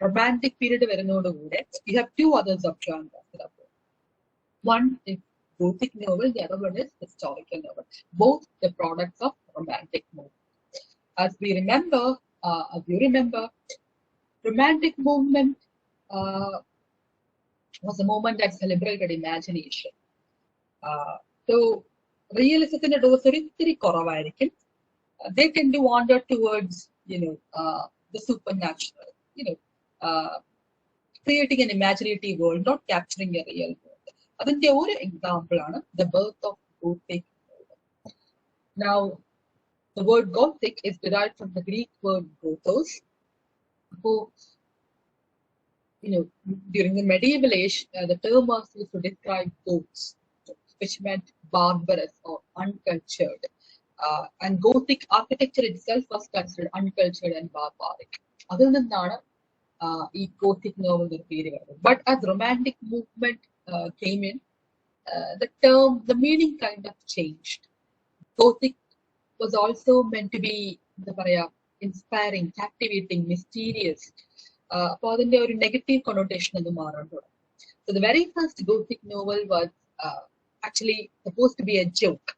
romantic period വരുന്നതോടുകൂടെ you have two other subgenres. One is Gothic novel, the other one is historical novel. Both the products of romantic movement. As you remember, romantic movement was a movement that celebrated imagination. So realism dose ഒരിത്തിരി കുറവായിരിക്കും. They tend to wander towards the supernatural, creating an imaginative world, not capturing a real world. അതിന്റെ ഒരു example ആണ് The Birth of Gothic. Now the word Gothic is derived from the Greek word gothos. So during the medieval age, the term was used to describe Goths, which meant barbarous or uncultured. And Gothic architecture itself was considered uncultured and barbaric. Other than that, Gothic novel is very well. But as romantic movement came in, the meaning kind of changed. Gothic was also meant to be inspiring, captivating, mysterious. For the negative connotation of the modern world. So the very first Gothic novel was actually supposed to be a joke.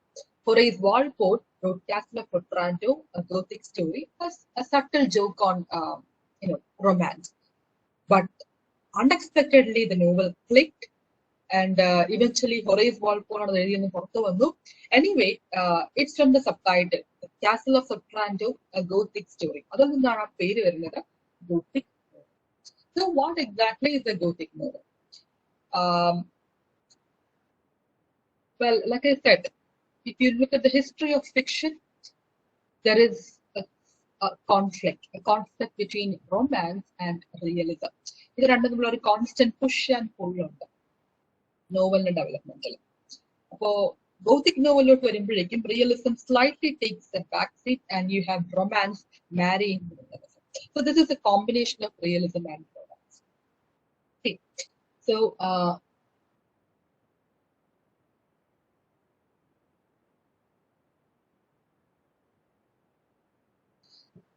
Horace Walpole wrote Castle of Otranto, a Gothic story, as a subtle joke on romance. But unexpectedly, the novel clicked, and eventually Horace Walpole anyway, it's from the subtitle, The Castle of Otranto, a Gothic story. Other than that, Gothic. So what exactly is a Gothic novel? Well, like I said, if you look at the history of fiction, there is a conflict between romance and realism. ഇത് രണ്ടും തമ്മിലുള്ള ഒരു constant push and pull ഉണ്ട് നോവലിന്റെ ഡെവലപ്മെന്റിൽ. അപ്പോ Gothic നോവലിലോട്ട് വരുമ്പോഴേക്കും realism slightly takes a backseat and you have romance marrying realism. So this is a combination of realism and romance. Okay.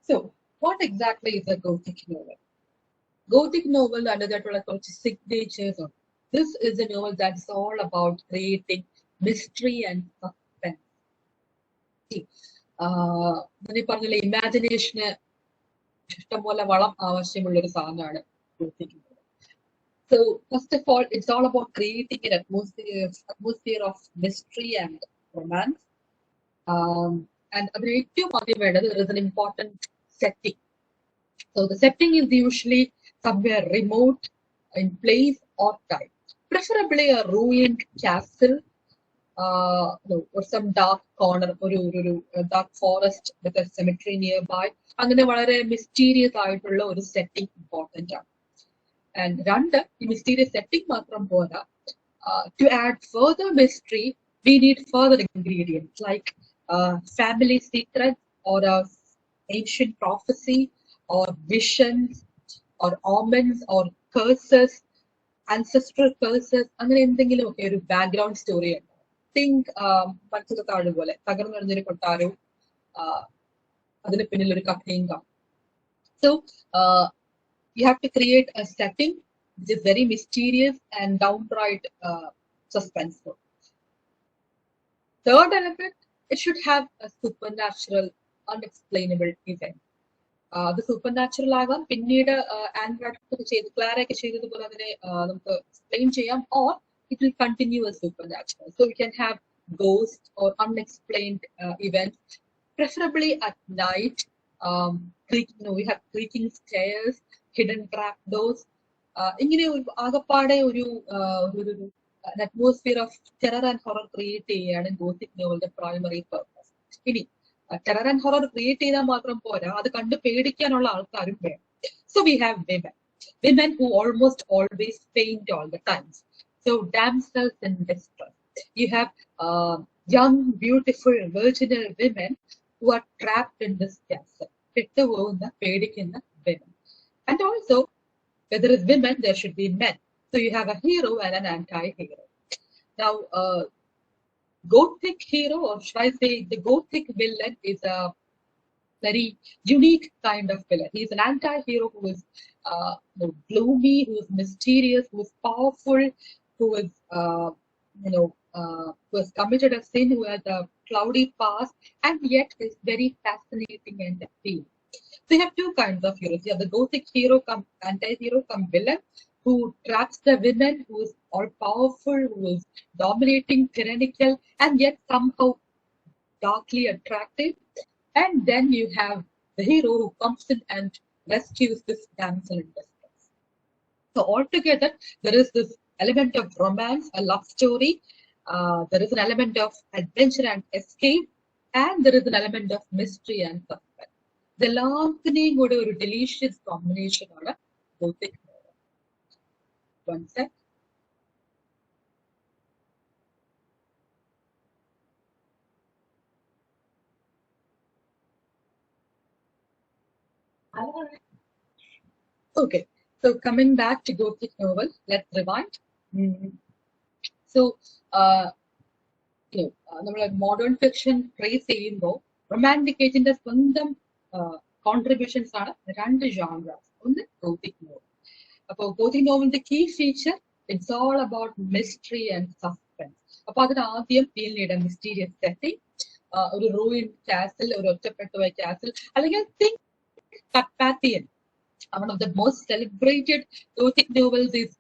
So what exactly is a Gothic novel? Gothic novel under that signatures of this is a novel that's all about creating mystery and suspense. Imagination ഇഷ്ടംപോലെ വളം ആവശ്യമുള്ള ഒരു സാധനമാണ് Gothic novel. So first of all, it's all about creating an atmosphere of mystery and romance. And there is an important setting. So the setting is usually somewhere remote in place or time, preferably a ruined castle, or some dark corner, or dark forest with a cemetery nearby. അങ്ങനെ വളരെ mysterious ആയിട്ടുള്ള ഒരു setting important ആണ്. And രണ്ട്, ഈ mysterious setting മാത്രം പോരാ, to add further mystery we need further ingredients like family secrets or a ancient prophecy or visions or omens or curses, ancestral curses, അങ്ങനെ എന്തെങ്കിലും ഒക്കെ ഒരു ബാക്ക്ഗ്രൗണ്ട് സ്റ്റോറി ഉണ്ട്. തിങ്ക് മത്സ്യത്താഴ് പോലെ തകർന്നു വരുന്നൊരു കൊട്ടാരവും അതിന് പിന്നിൽ ഒരു കഥയും കാണും. So you have to create a setting which is very mysterious and downright suspenseful. Third element, it should have a supernatural, unexplainable event. അത് സൂപ്പർ നാച്ചുറൽ ആകാം, പിന്നീട് ക്ലാരൊക്കെ ചെയ്തതുപോലെ അതിനെ നമുക്ക് എക്സ്പ്ലെയിൻ ചെയ്യാം, or it will continue as supernatural. So we can have ghosts or unexplained events, preferably at night. We have creaking stairs, hidden trapdoors. ഇങ്ങനെ ആകപ്പാടെ ഒരു atmosphere of terror and horror create ചെയ്യാണ് Gothic നോവലിന്റെ primary purpose. ഇനി terror and horror create ചെയ്താൽ മാത്രം പോരാ, അത് കണ്ട് പേടിക്കാനുള്ള ആൾക്കാരും വേണം. So we have women who almost always faint all the times. So damsels in distress. You have young, beautiful, virginal women who are trapped in this castle. പെട്ടുപോകുന്ന പേടിക്കുന്ന women. And also, where there is women, there should be men. So you have a hero and an anti-hero. Now, Gothic hero, or should I say the Gothic villain, is a very unique kind of villain. He is an anti-hero who is gloomy, who is mysterious, who is powerful, who is who has committed a sin, who has a cloudy past, and yet is very fascinating and appealing. So you have two kinds of heroes. You have the Gothic hero come anti-hero come villain, who traps the women, who is all powerful, who is dominating, tyrannical, and yet somehow darkly attractive. And then you have the hero who comes in and rescues this damsel in distress. So altogether, there is this element of romance, a love story. There is an element of adventure and escape, and there is an element of mystery and suspense. The എല്ലാത്തിനെയും കൂടെ ഒരു delicious combination ആണ് Gothic novel. One sec. Okay, so coming back to Gothic novel, let's rewind. So, നമ്മളെ modern fiction trace ചെയ്യുമ്പോൾ romantic ഏജിന്റെ സ്വന്തം contributions ആണ് രണ്ട് ജോൺറാസ്. ഒന്ന് ഗോത്തിക് നോവൽ. അപ്പോൾ ഗോത്തിക് നോവലിന്റെ key feature, it's all about mystery and suspense. അപ്പൊ അതിന് ആദ്യം ഫീൽഡ് മിസ്റ്റീരിയസ് സെറ്റിംഗ്, ഒരു റൂയിൻ കാസിൽ, ഒരു ഒറ്റപ്പെട്ടുപോയ കാസിൽ, അല്ലെങ്കിൽ think Carpathian. One of the most celebrated Gothic novels is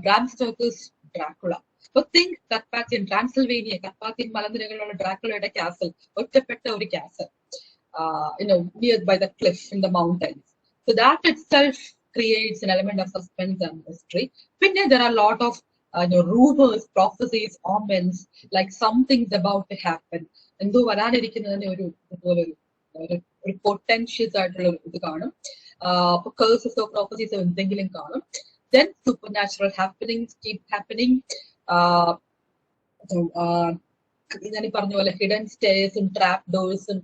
Bram Stoker's Dracula. So think Carpathian, Transylvania, Carpathian Malandiragalulla Dracula's castle, ഒറ്റപ്പെട്ട ഒരു castle, near by the cliff in the mountains. So that itself creates an element of suspense and mystery. Then there are a lot of rumors, prophecies, omens, like something's about to happen. എന്തോ വരാനിരിക്കുന്നതിന് ഒരു ഒരു പൊട്ടൻഷ്യസ് ആയിട്ടുള്ള ഇത് കാണും. Curses of properties എന്തെങ്കിലും കാണും. Then supernatural happenings keep happening. ഞാൻ പറഞ്ഞ പോലെ ഹിഡൻ സ്റ്റേഴ്സും ട്രാപ്പ് ഡോഴ്സും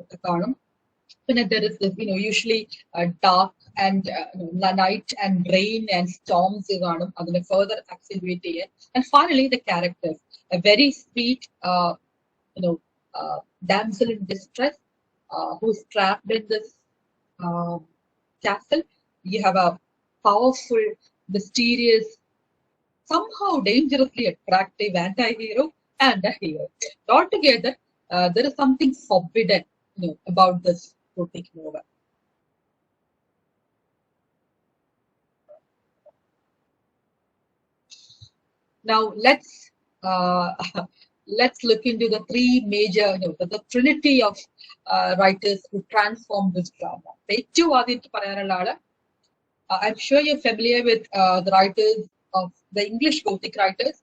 ഒക്കെ കാണും. പിന്നെ there is this, usually dark and night and rain and storms കാണും. അതിനെ further accentuate ചെയ്യാൻ. And finally the characters, a very sweet damsel in distress who's trapped in this castle. You have a powerful, mysterious, somehow dangerously attractive anti-hero and a hero. Altogether, there is something forbidden, about this Gothic novel. Now let's look into the three major, the trinity of writers who transformed this genre. I'm sure you're familiar with the writers of the English Gothic writers,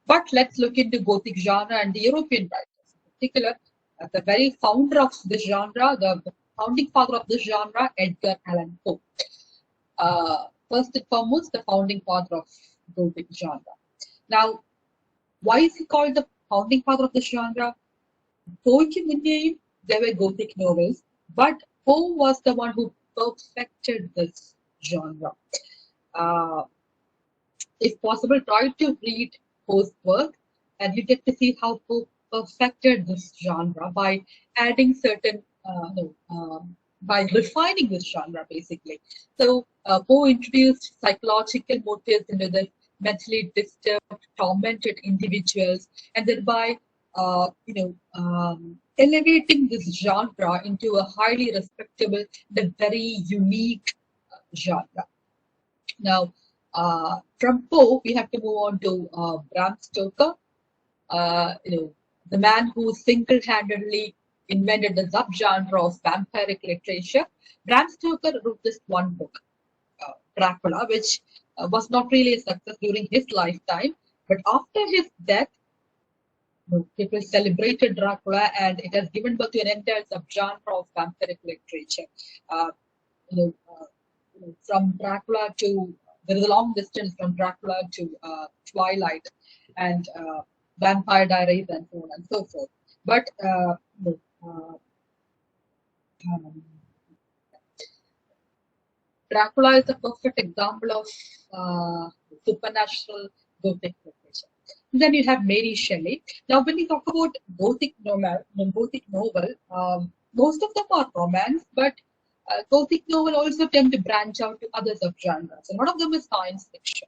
but let's look into Gothic genre and the European writers. In particular, the very founder of this genre, the founding father of this genre, Edgar Allan Poe. First and foremost, the founding father of Gothic genre. Now, why is he called the founding father of this genre? Poe's name, there were Gothic novels, but Poe was the one who perfected this genre. If possible, try to read Poe's work, and you get to see how Poe perfected this genre by adding certain, by refining this genre basically. So Poe introduced psychological motives into the mentally disturbed, tormented individuals, and thereby, elevating this genre into a highly respectable, the very unique genre. Now, from Poe, we have to move on to Bram Stoker. The man who single-handedly invented the subgenre of vampiric literature. Bram Stoker wrote this one book, Dracula, which was not really a success during his lifetime, but after his death, people celebrated Dracula, and it has given birth to an entire subgenre of vampiric literature. From Dracula to, there is a long distance from Dracula to Twilight and Vampire Diaries and so on and so forth. But Dracula is a perfect example of supernatural Gothic literature. Then you have Mary Shelley. Now, when we talk about Gothic novel, most of them are romance, but Gothic novel also tend to branch out to other subgenres. And one of them is science fiction.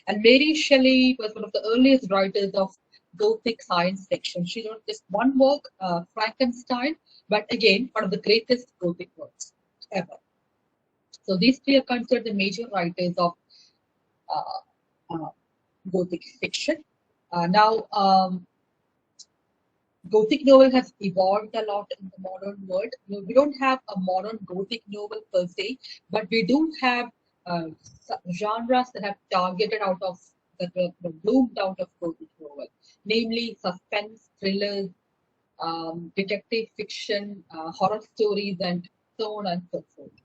And Mary Shelley was one of the earliest writers of Gothic science fiction. She wrote just one work, Frankenstein, but again, one of the greatest Gothic works ever. So these three are considered the major writers of Gothic fiction. Gothic novel has evolved a lot in the modern world. We don't have a modern Gothic novel per se, but we do have genres that have targeted out of, that were bloomed out of Gothic novel, namely suspense, thrillers, detective fiction, horror stories, and so on and so forth.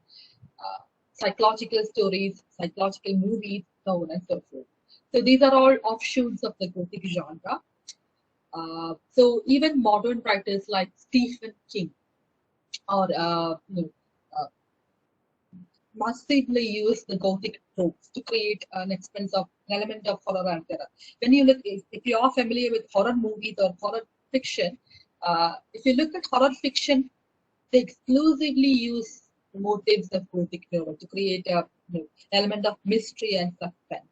Psychological stories, psychological movies, so on and so forth. So these are all offshoots of the Gothic genre. So even modern writers like Stephen King or massively use the Gothic tropes to create an element of horror and terror. When you look, if you are familiar with horror movies or horror fiction, if you look at horror fiction, they exclusively use motives of Gothic novel to create a element of mystery and suspense.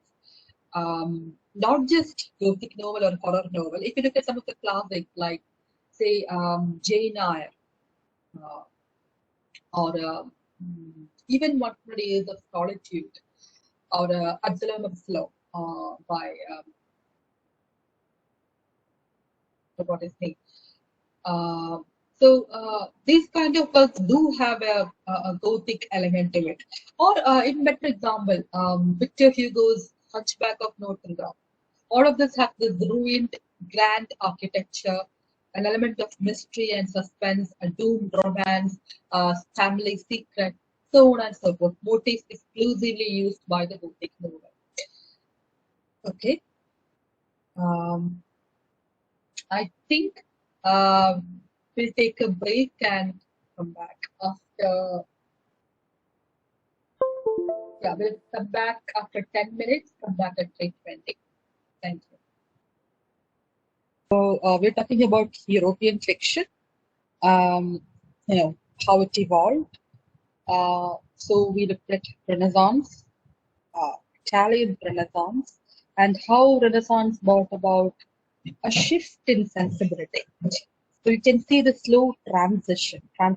Not just Gothic novel or horror novel. If you look at some of the classics, like say Jane Eyre, or even 100 Years of Solitude, or Absalom of Slough by I forgot his name. So these kind of works do have a Gothic element to it. Or in better example, Victor Hugo's Hunchback of Notre Dame. All of this have this ruined grand architecture, an element of mystery and suspense, a doomed romance, family secret, so on and so forth. Motifs exclusively used by the Gothic novel. Okay. I think we'll take a break and come back after. Yeah, we'll come back after 10 minutes. Come back at 8:20. Thank you. So we're talking about European fiction. You know how it evolved. So we looked at Renaissance, Italian Renaissance, and how Renaissance brought about a shift in sensibility. So you can see the slow transition from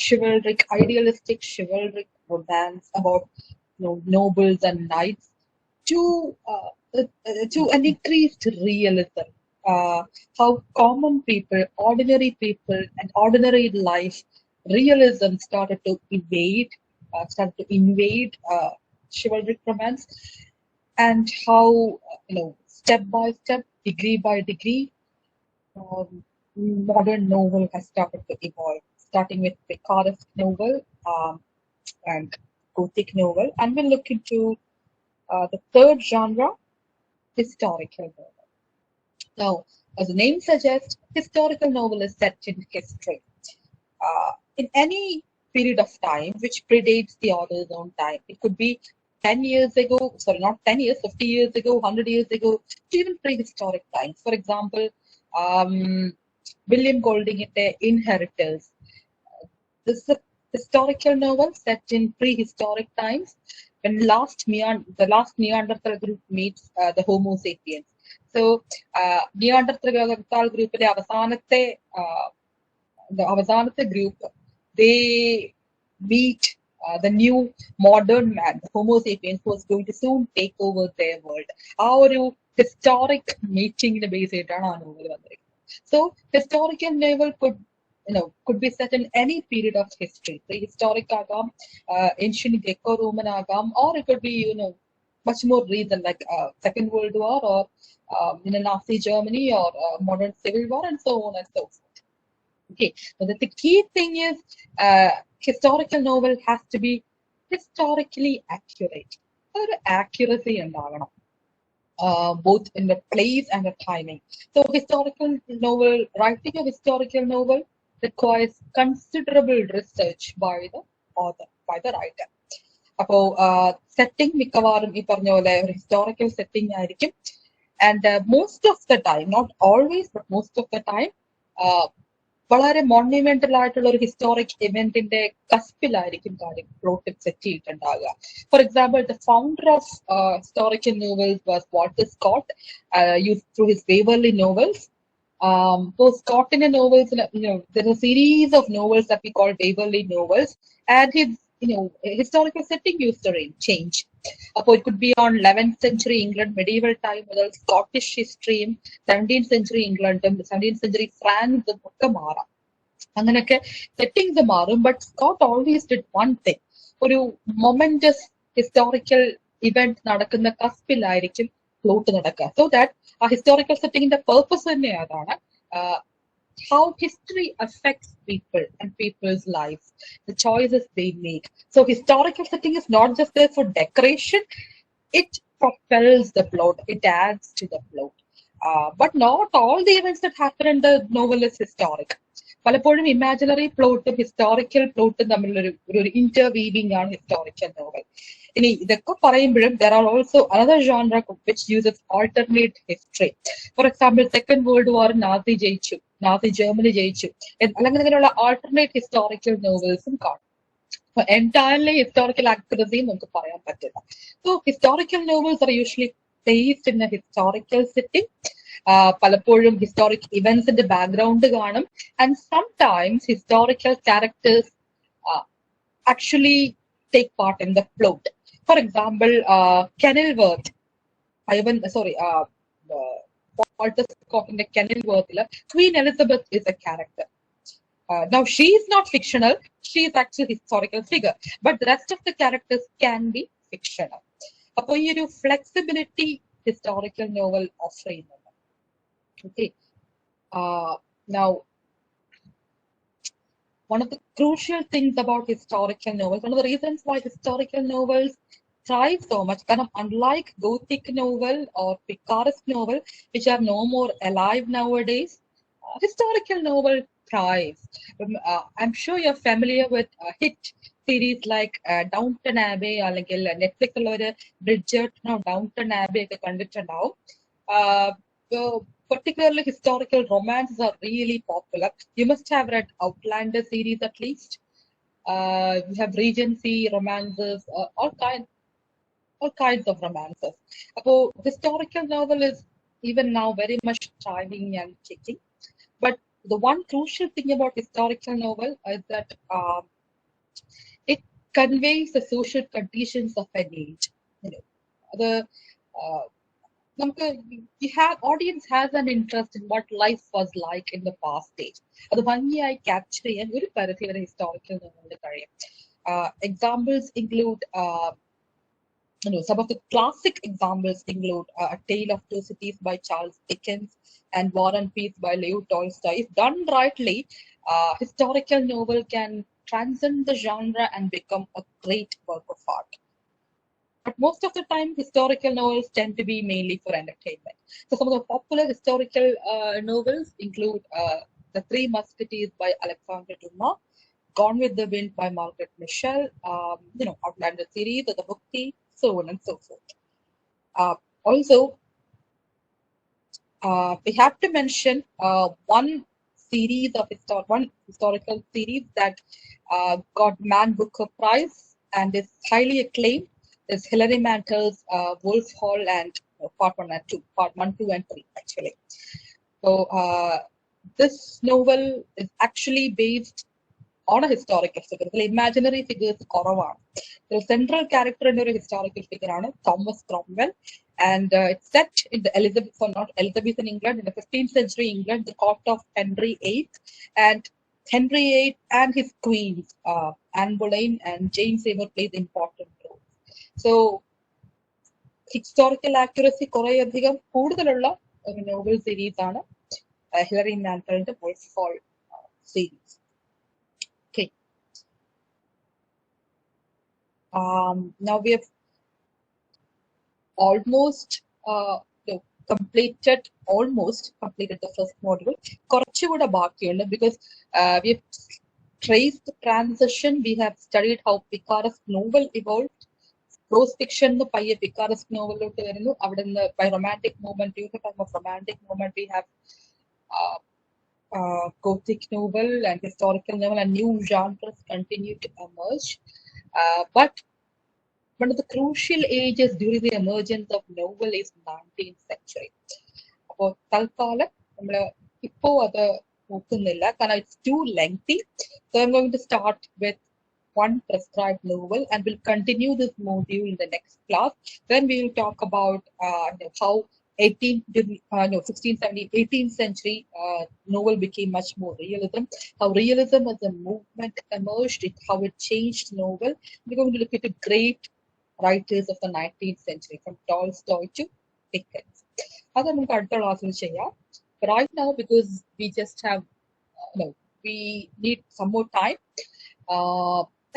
chivalric, idealistic chivalric romance about nobles and knights to an increased realism. How common people, ordinary people, and ordinary life, realism started to invade chivalric romance, and how step by step, degree by degree, modern novel has started to evolve, starting with Picaresque novel and Gothic novel, and we'll look into the third genre, historical novel. Now, as the name suggests, historical novel is set in history. In any period of time which predates the author's own time. It could be 10 years ago, sorry, not 10 years, 50 years ago, 100 years ago, even prehistoric times. For example, William Golding's Inheritors. This is a historical novel set in prehistoric times when the last Neanderthal group meets the Homo sapiens. So, Neanderthal group the Avasanathe group, they meet the new modern man, the Homo sapiens, who is going to soon take over their world. Our historic meeting in the base novel. So, historical novel could be set in any period of history, prehistoric agam, ancient Greco-Roman agam, or it could be much more recent, like Second World War, or in Nazi Germany, or modern Civil War, and so on and so forth. Okay, so the key thing is historical novel has to be historically accurate. Accuracy ഉണ്ടാകണം. Both in the place and the timing. So writing a historical novel requires considerable research by the author, by the writer. അപ്പോ setting മിക്കവാറും ഈ പറഞ്ഞ പോലെ ഒരു historical setting ആയിരിക്കും. And most of the time, not always, but most of the time, വളരെ മോണ്യുമെന്റൽ ആയിട്ടുള്ള ഒരു ഹിസ്റ്റോറിക് ഇവന്റിന്റെ കസ്പിലായിരിക്കും കാര്യം പ്ലോട്ട് സെറ്റ് ചെയ്തിട്ടുണ്ടാകുക. For example, the founder of historical novels was Walter Scott, through his Waverley novels. So Scott in the novels, there's a series of novels that we call Waverley novels, and his historical setting used to change. It could be on 11th century England, medieval time, Scottish history, 17th century England, 17th century France, ഒക്കെ മാറാം. അങ്ങനെയൊക്കെ settings മാറും. But Scott always did one thing. ഒരു momentous historical event നടക്കുന്ന കസ്പിലായിരിക്കും plot നടക്കുക. So that ആ historical സെറ്റിംഗിന്റെ purpose തന്നെ അതാണ്. How history affects people and people's lives, the choices they make. So historical setting is not just there for decoration, it propels the plot, it adds to the plot. But not all the events that happen in the novel is historic. പലപ്പോഴും imaginary പ്ലോട്ടും historical പ്ലോട്ടും തമ്മിലൊരു ഇന്റർവീവിംഗ് ആണ് historical novel. ഇനി ഇതൊക്കെ പറയുമ്പോഴും there are also another genre which uses alternate history. For example, Second World War Nazi Germany ജയിച്ചു, അല്ലെങ്കിൽ അങ്ങനെയുള്ള alternate historical നോവൽസും കാണും. Entirely historical accuracy നമുക്ക് പറയാൻ പറ്റില്ല. So historical novels are usually placed in a historical setting. പലപ്പോഴും historic ഇവന്റ്സിന്റെ background കാണും. And sometimes historical characters actually take part in the plot. For example, Kenilworth, Walter Scott in the Kenilworth, Queen Elizabeth is a character. Now she is not fictional, she is actually a historical figure, but the rest of the characters can be fictional. അപ്പോൾ ഈ ഒരു flexibility historical novel offer ചെയ്യുന്നുണ്ട്. Okay. Now, one of the crucial things about historical novels, one of the reasons why historical novels thrive so much, kind of unlike Gothic novel or picaresque novel, which are no more alive nowadays, historical novel thrives. I'm sure you're familiar with hit series like Downton Abbey, അല്ലെങ്കിൽ നെറ്റ്ഫ്ലിക്സിലുള്ള ഒരു ബ്രിഡ്ജർട്ടനോ ഡൗൺടൺ ആബി ഒക്കെ കണ്ടിട്ടുണ്ടാവും. Particularly historical romances are really popular. You must have read Outlander series at least. You have Regency romances, all kinds of romances. So historical novel is even now very much thriving and kicking. But the one crucial thing about historical novel is that it conveys the social conditions of an age. You know, the audience has an interest in what life was like in the past age. അത് ഭംഗിയായി capture ചെയ്യാൻ ഒരു പരിധി വരെ historical നോവലിന് കഴിയും. Examples include some of the classic examples include A Tale of Two Cities by Charles Dickens and War and Peace by Leo Tolstoy. If done rightly, historical novel can transcend the genre and become a great work of art. But most of the time, historical novels tend to be mainly for entertainment. So some of the popular historical novels include The Three Musketeers by Alexandre Dumas, Gone with the Wind by Margaret Mitchell, Outlander series, The Book Thief, so on and so forth. Also, we have to mention one historical series that got Man Booker Prize and is highly acclaimed. Is Hilary Mantle's Wolf Hall and Part 1 and 2, Part 1, 2 and 3 actually. So this novel is actually based on a historical figure. The imaginary figures കുറവാണ്. The central character in a historical figure ആണ് Thomas Cromwell, and it's set in the Elizabethan England, in the 15th century England, the court of Henry VIII, and Henry VIII and his queens, Anne Boleyn and Jane Seymour plays important roles. So historical accuracy കുറേയധികം കൂടുതലുള്ള ഒരു novel series ആണ് Hilary മാന്റലിന്റെ Wolf Hall series. Okay. Now we have almost completed the first module. കുറച്ചുകൂടെ ബാക്കിയുണ്ട് because we have traced the transition. We have studied how picaresque novel evolved. Prose fiction പയ്യെ picaresque നോവലിലോട്ട് വരുന്നു. അവിടെ നിന്ന് by romantic movement, during the time of romantic movement, we have Gothic novel and historical novel, and new genres continue to emerge. But one of the crucial ages during the emergence of novel is 19th century. അപ്പോൾ തൽക്കാലം നമ്മൾ ഇപ്പോൾ അത് നോക്കുന്നില്ല കാരണം it's too lengthy. So I'm going to start with one prescribed novel, and we'll continue this module in the next class. Then we will talk about how 16th, 17th, 18th century novel became much more realism, how realism as a movement emerged, how it changed novel. We're going to look at the great writers of the 19th century, from Tolstoy to Dickens. That's what we're going to do. But right now, because we just have, we need some more time,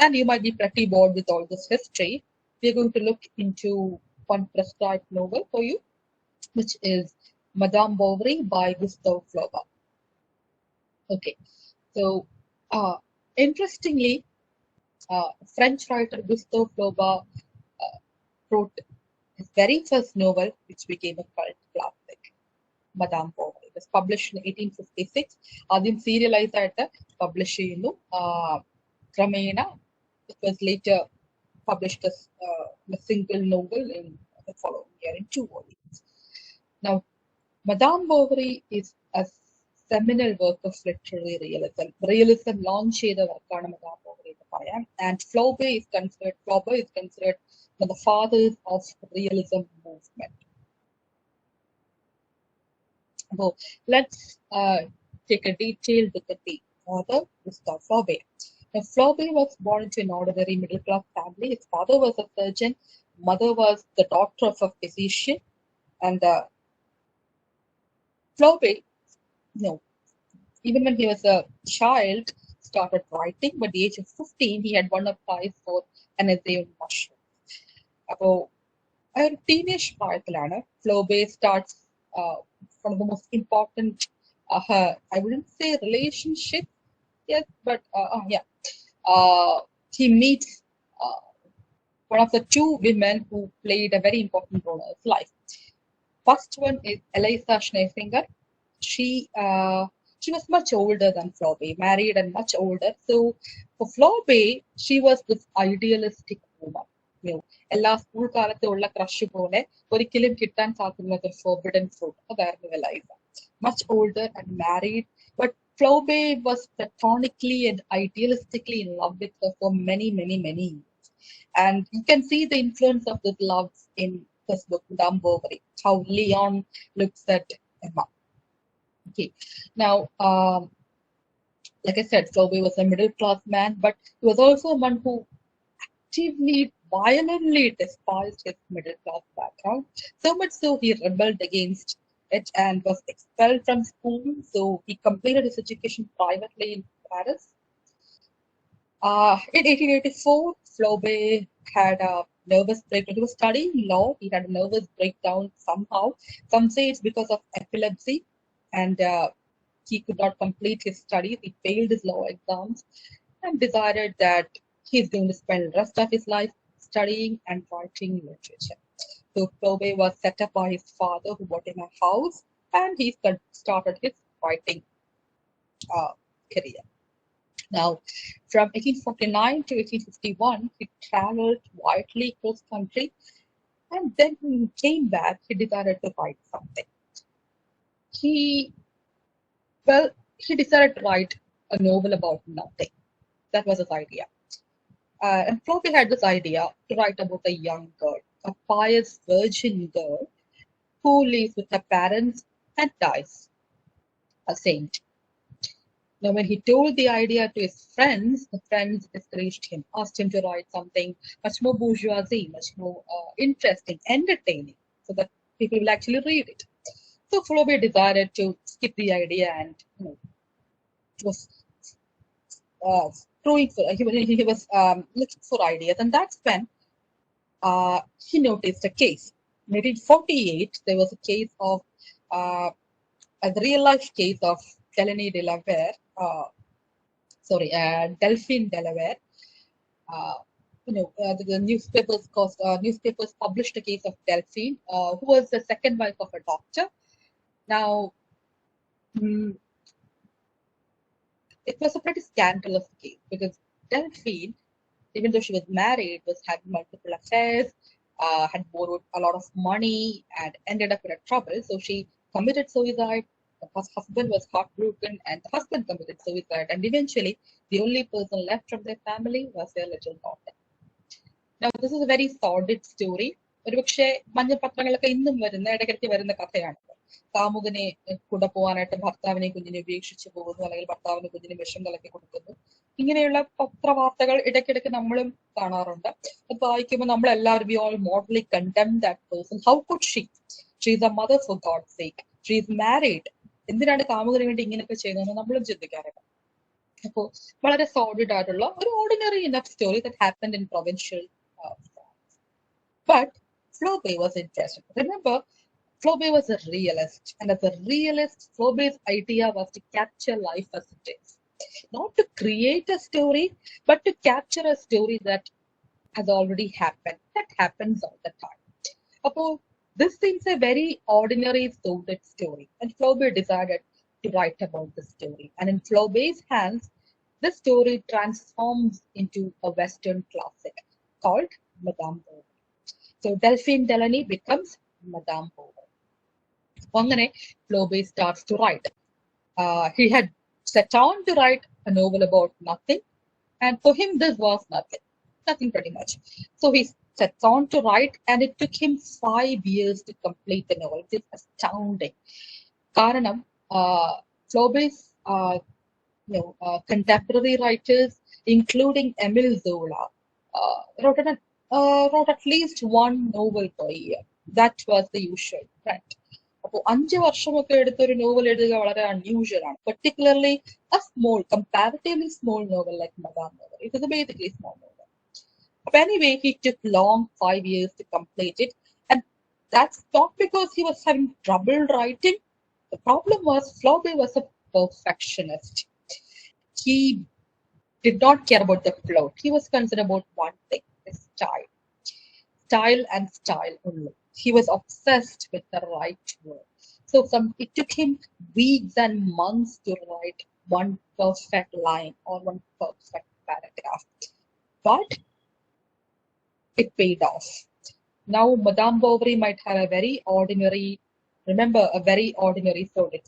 and you might be pretty bored with all this history, we're going to look into one prescribed novel for you, which is Madame Bovary by Gustave Flaubert. Okay, so interestingly, French writer Gustave Flaubert wrote his very first novel, which became a cult classic, Madame Bovary. It was published in 1856. Adim serialized ആയിട്ട് publish ചെയ്യുന്നു. Kramena, it was later published as a single novel in the following year in 2 volumes. Now, Madame Bovary is a seminal work of literary realism. Realism launch ചെയ്ത വർക്കാണ് Madame Bovary എന്ന് പറയാം. And Flaubert is considered one of the fathers of realism movement. So let's take a detailed look at the author, Gustave Flaubert. Now, Flaubert was born into an ordinary middle-class family. His father was a surgeon, mother was the daughter of a physician, and Flaubert no, even when he was a child, started writing, but at the age of 15, he had won a prize for an essay on mushrooms. അപ്പോൾ a teenage പ്രായത്തിലാണ് ഫ്ലോബെ starts one of the most important, I wouldn't say relationship, yes, but yeah, he meets one of the two women who played a very important role in his life. First one is Eliza Schnesinger. She was much older than Flaubert, married and much older. So for Flaubert, she was this idealistic woman. എല്ലാ school കാലത്തുള്ള crush പോലെ ഒരിക്കലും കിട്ടാൻ സാധ്യതയില്ലാത്ത forbidden fruit. അതായിരുന്നു ELISA. Much older and married, but Flaubert was platonically and idealistically in love with her for many, many, many years. And you can see the influence of this love in this book, Dumb Bovary, how Leon looks at Emma. Okay, now, like I said, Flaubert was a middle-class man, but he was also one who actively, violently despised his middle-class background. So much so, he rebelled against it and was expelled from school. So he completed his education privately in Paris. In 1884, Flaubert had a nervous breakdown. He was studying law. He had a nervous breakdown somehow. Some say it's because of epilepsy, and he could not complete his studies. He failed his law exams and decided that he's going to spend the rest of his life studying and writing literature. So Flaubert was set up by his father, who bought him a house, and he started his writing career. Now, from 1849 to 1851, he traveled widely across country, and then when he came back, he decided to write something. He decided to write a novel about nothing. That was his idea. And Flaubert had this idea to write about a young girl, a pious virgin girl who lives with her parents and dies a saint. Now, when he told the idea to his friends, the friends discouraged him, asked him to write something much more bourgeoisie, much more interesting, entertaining, so that people will actually read it. So Flaubert decided to skip the idea and was he was looking for ideas, and that's when he noticed a case. In 1848, there was a case of a real-life case of Delphine Delaware. Delphine Delaware. The newspapers published a case of Delphine, who was the second wife of a doctor. Now, it was a pretty scandalous case because Delphine, even though she was married, was having multiple affairs, had borrowed a lot of money, and ended up in a trouble. So she committed suicide. Her husband was heartbroken, and the husband committed suicide. And eventually, the only person left from their family was their little daughter. Now, this is a very sordid story. ഒരുപക്ഷെ മഞ്ഞപത്രങ്ങളൊക്കെ ഇന്നും ഇടയ്ക്കിടയ്ക്ക് വരുന്ന കഥയാണ്. കാമുകനെ കൂടെ പോകാനായിട്ട് ഭർത്താവിനെ കുഞ്ഞിനെ ഉപേക്ഷിച്ചു പോകുന്നു, അല്ലെങ്കിൽ ഭർത്താവിന് കുഞ്ഞിന് വിഷം കലക്കി കൊടുക്കുന്നു. ഇങ്ങനെയുള്ള പത്രവാർത്തകൾ ഇടയ്ക്കിടയ്ക്ക് നമ്മളും കാണാറുണ്ട്. അത് വായിക്കുമ്പോൾ നമ്മൾ എല്ലാവരും we all morally condemn that person. How could she? She is a mother, for God's sake. She is married. എന്തിനാണ് കാമുകന് വേണ്ടി ഇങ്ങനെയൊക്കെ ചെയ്യുന്നതെന്ന് നമ്മളും ചിന്തിക്കാറുണ്ട്. അപ്പോൾ വളരെ സോർഡിഡ് ആയിട്ടുള്ള ഒരു ordinary enough story that happened in provincial France. But Flaubert was interested. Remember, Flaubert was a realist, and as a realist, Flaubert's idea was to capture life as it is. Not to create a story, but to capture a story that has already happened, that happens all the time. This seems a very ordinary, sordid story, and Flaubert decided to write about the story. And in Flaubert's hands, the story transforms into a Western classic called Madame Bovary. So Delphine Delany becomes Madame Bovary. Angane, Flaubert starts to write. He had set on to write a novel about nothing, and for him this was nothing pretty much. So he sets on to write, and it took him 5 years to complete the novel. It is astounding. Karanam, Flaubert's contemporary writers, including Emile Zola, wrote at least one novel per year. That was the usual trend. അപ്പോൾ 5 വർഷമൊക്കെ എടുത്ത ഒരു novel എഴുതുക വളരെ unusual ആണ്. Particularly a small, comparatively small novel like Madame novel. It is a basically small novel. But anyway, he took long 5 years to complete it. And that's not because he was having trouble writing. The problem was Flaubert was a perfectionist. He did not care about the plot. He was concerned about one thing, his style. Style and style only. He was obsessed with the right word. So it took him weeks and months to write one perfect line or one perfect paragraph. But it paid off. Now, Madame Bovary might have a very ordinary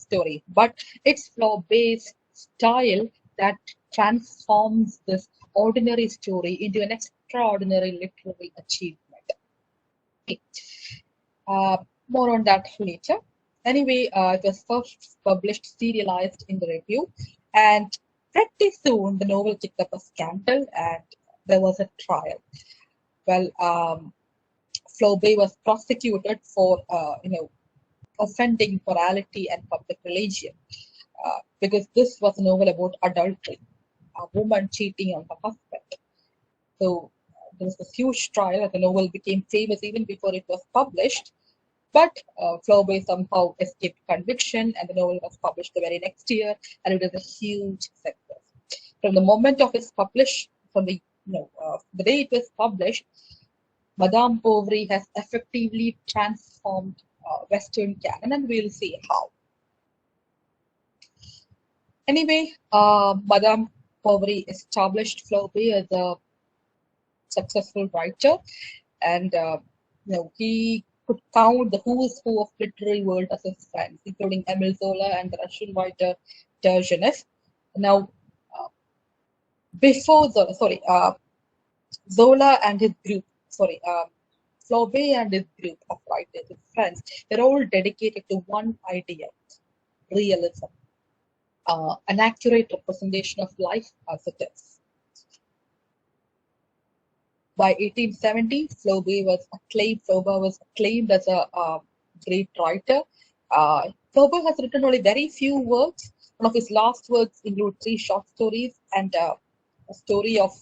story, but it's Flaubert's style that transforms this ordinary story into an extraordinary literary achievement. Okay. More on that later. Anyway, it was first published serialized in the review, and pretty soon the novel kicked up a scandal and there was a trial. Well, Flaubert was prosecuted for, offending morality and public religion, because this was a novel about adultery, a woman cheating on her husband. So there was a huge trial, and the novel became famous even before it was published. But Flaubert somehow escaped conviction, and the novel was published the very next year, and it was a huge success. From the moment of its the day it was published, Madame Bovary has effectively transformed Western canon, and we'll see how. Anyway, Madame Bovary established Flaubert as a successful writer, and he could count the who's who of literary world as his friends, including Émile Zola and the Russian writer Turgenev. Now, Zola and his group, Flaubert and his group of writers, his friends, they're all dedicated to one idea, realism, an accurate representation of life as it is. By 1870, Flaubert was acclaimed as a great writer. Flaubert has written only very few works. One of his last works include 3 short stories and a story of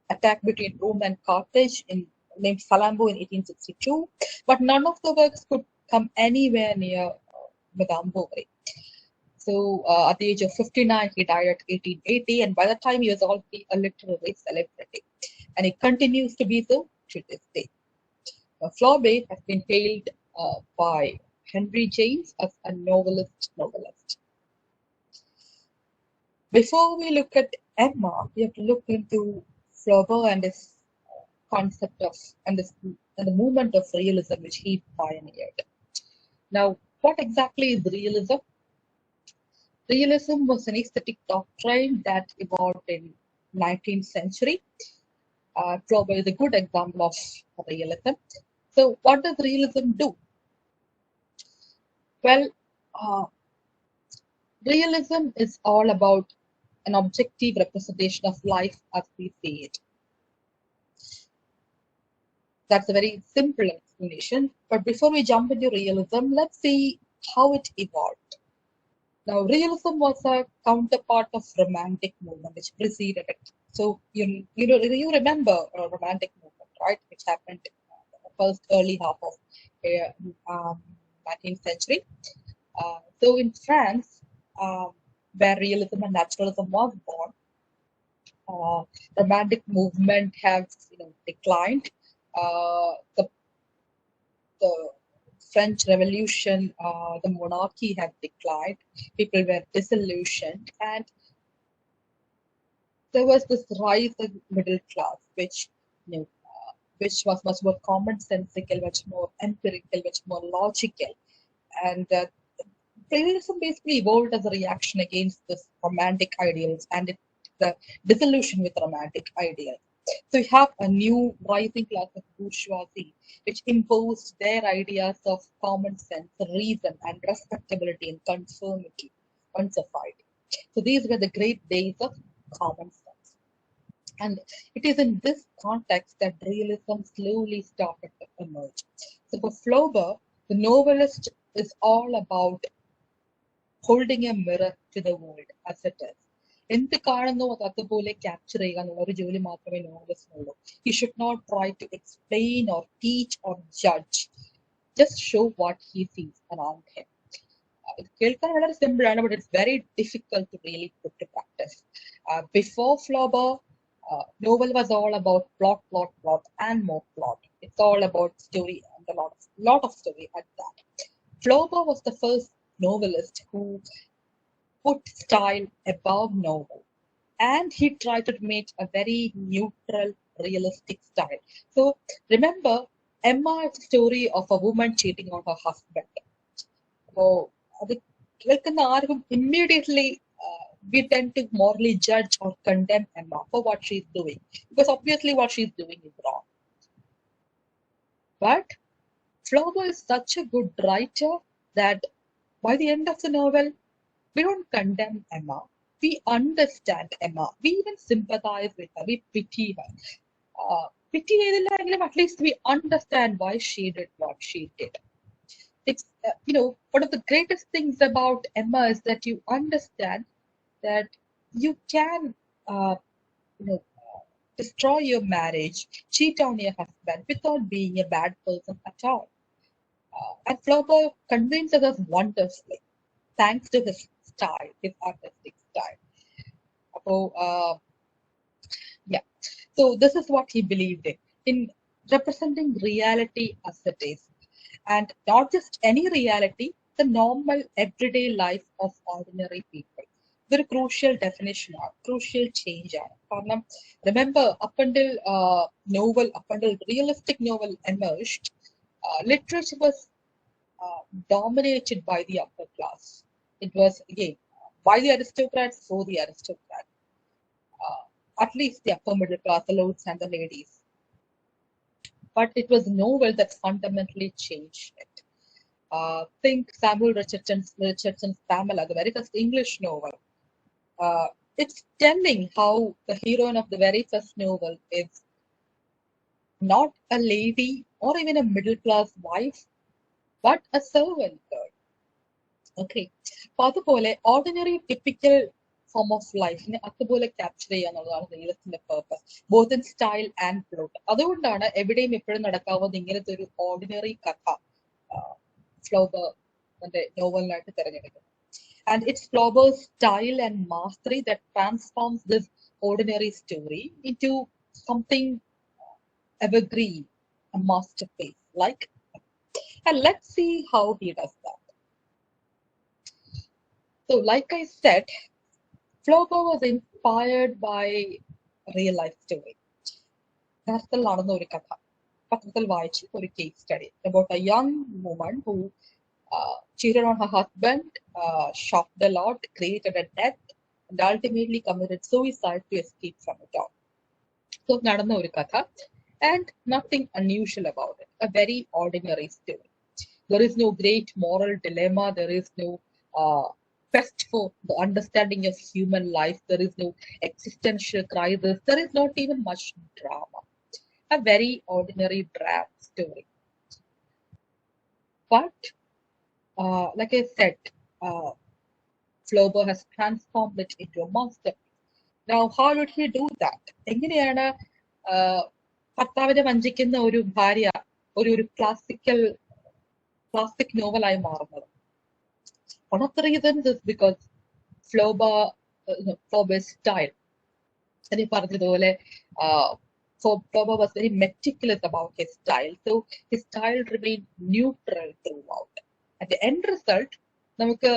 attack between Rome and Carthage named Salammbô in 1862. But none of the works could come anywhere near Madame Bovary. So at the age of 59, he died at 1880, and by that time he was already a literary celebrity. And it continues to be so to this day. Flaubert has been hailed by Henry James as a novelist. Before we look at Emma, we have to look into Flaubert and his concept of and the movement of realism which he pioneered. Now, what exactly is realism? Realism was an aesthetic doctrine that evolved in 19th century. Flaubert is a good example of realism. So what does realism do? Well, realism is all about an objective representation of life as we see it. That's a very simple explanation. But before we jump into realism, let's see how it evolved. Now, realism was a counterpart of romantic movement which preceded it. So you remember a romantic movement, right? Which happened in the first early half of 19th century. So in France, where realism and naturalism was born, romantic movement has declined. The French Revolution, the monarchy had declined. People were disillusioned, and there was this rise of middle class, which was much more commonsensical, much more empirical, much more logical, and realism basically evolved as a reaction against this romantic ideals and the disillusion with romantic ideals. So you have a new rising class of bourgeoisie, which imposed their ideas of common sense, reason, and respectability and conformity on society. So these were the great days of common sense. And it is in this context that realism slowly started to emerge. So for Flaubert, the novelist is all about holding a mirror to the world as it is. എന്ത് കാണുന്നോ അത് അതുപോലെ capture ചെയ്യുക എന്നുള്ള ഒരു ജോലി മാത്രമേ നോവലിസ്റ്റിനുള്ളൂ. He should not try to explain or teach or judge. Just show what he sees around him. ഇത് കേൾക്കാൻ വളരെ സിമ്പിൾ ആണ്, but it's very difficult to really put to practice. Before Flaubert, novel was all about plot, and more plot. It's all about story and a lot of story at that. Flaubert was the first novelist who put style above novel, and he tried to make a very neutral, realistic style. So remember, Emma's story of a woman cheating on her husband. So immediately we tend to morally judge or condemn Emma for what she's doing, because obviously what she's doing is wrong. But Flaubert is such a good writer that by the end of the novel, we don't condemn Emma. We understand Emma. We even sympathize with her. We pity her. At least we understand why she did what she did. It's one of the greatest things about Emma is that you understand that you can destroy your marriage, cheat on your husband without being a bad person at all. And Flaubert convinces us wonderfully, thanks to his style, his artistic style. So this is what he believed in representing reality as it is, and not just any reality, the normal everyday life of ordinary people. Very crucial definition, crucial change. Remember, up until realistic novel emerged, literature was dominated by the upper class. It was again by the aristocrats, for the aristocrats. At least the upper middle class, the lords and the ladies. But it was a novel that fundamentally changed it. Think Samuel Richardson's Pamela, the very first English novel. It's telling how the heroine of the very first novel is not a lady or even a middle class wife, but a servant girl. Okay. അപ്പൊ അതുപോലെ ordinary typical form of ലൈഫിനെ അതുപോലെ capture ചെയ്യുക എന്നുള്ളതാണ് റിയലിസ്റ്റിന്റെ purpose, both in style and plot. അതുകൊണ്ടാണ് എവിടെയും എപ്പോഴും നടക്കാവുന്ന ഇങ്ങനത്തെ ഒരു ഓർഡിനറി കഥ ഫ്ലോബറിന്റെ നോവലിനായിട്ട് തിരഞ്ഞെടുക്കുന്നത്. And it's Flaubert's style and mastery that transforms this ordinary story into something evergreen, a masterpiece. And let's see how he does that. So, like I said, Flaubert was inspired by a real life story. That's നടന്ന ഒരു കഥ പത്രത്തിൽ വായിച്ചു, ഒരു case study about a young woman who cheated on her husband, shopped a lot, created a debt, and ultimately committed suicide to escape from it all. So, നടന്ന ഒരു കഥ, and nothing unusual about it. A very ordinary story. There is no great moral dilemma. There is no quest for the understanding of human life. There is no existential crisis. There is not even much drama. A very ordinary drab story. But like I said, Flaubert has transformed it into a masterpiece. Now, how did he do that? എങ്ങനെയാണ് ഭർത്താവിനെ വഞ്ചിക്കുന്ന ഒരു ഭാര്യ ഒരു classic നോവലായി മാറുന്നത്? One of the reasons is because Flaubert's style. And he പറഞ്ഞതുപോലെ Flaubert was very meticulous about his style. So his style remained neutral throughout. At the end result, നമുക്ക്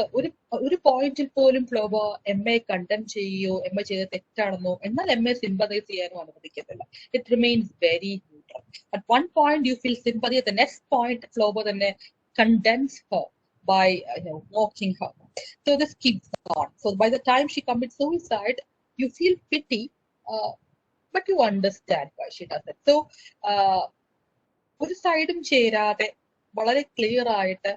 ഒരു പോയിന്റിൽ പോലും ഫ്ലോബർ എമ്മയെ കണ്ടം ചെയ്യുകയോ എമ്മ ചെയ്ത് തെറ്റാണെന്നോ എന്നാൽ എമ്മയെ സിമ്പതൈസ് ചെയ്യാനോ അനുവദിക്കുന്നില്ല. It remains very neutral. At one point you feel sympathy, at the next point Flaubert തന്നെ condemns her by mocking her. So this keeps on. So by the time she commits suicide, you feel pity, but you understand why she does it. So ഒരു സൈഡും ചേരാതെ വളരെ clear ആയിട്ട്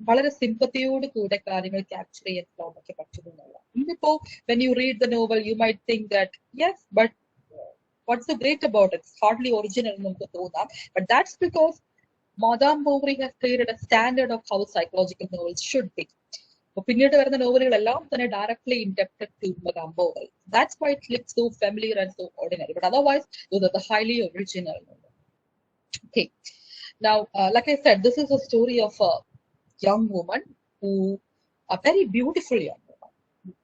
വളരെ സിമ്പത്തിയോട് കൂടെ കാര്യങ്ങൾ capture ചെയ്യാൻ ഫ്ലോബർക്ക് പറ്റുന്നില്ല. ഇന്നിപ്പോ when you read the novel, you might think that yes, but what's so great about it? It's hardly original എന്ന് നമുക്ക് തോന്നാം. But that's because Madame Bovary has created a standard of how psychological novels should be. പിന്നീട് വരുന്ന നോവലുകളെല്ലാം തന്നെ directly indebted to Madame Bovary. That's why it looks so familiar and so ordinary. But otherwise, those are the highly original novels. Okay. Now, like I said, this is a story of a young woman who, a very beautiful young woman,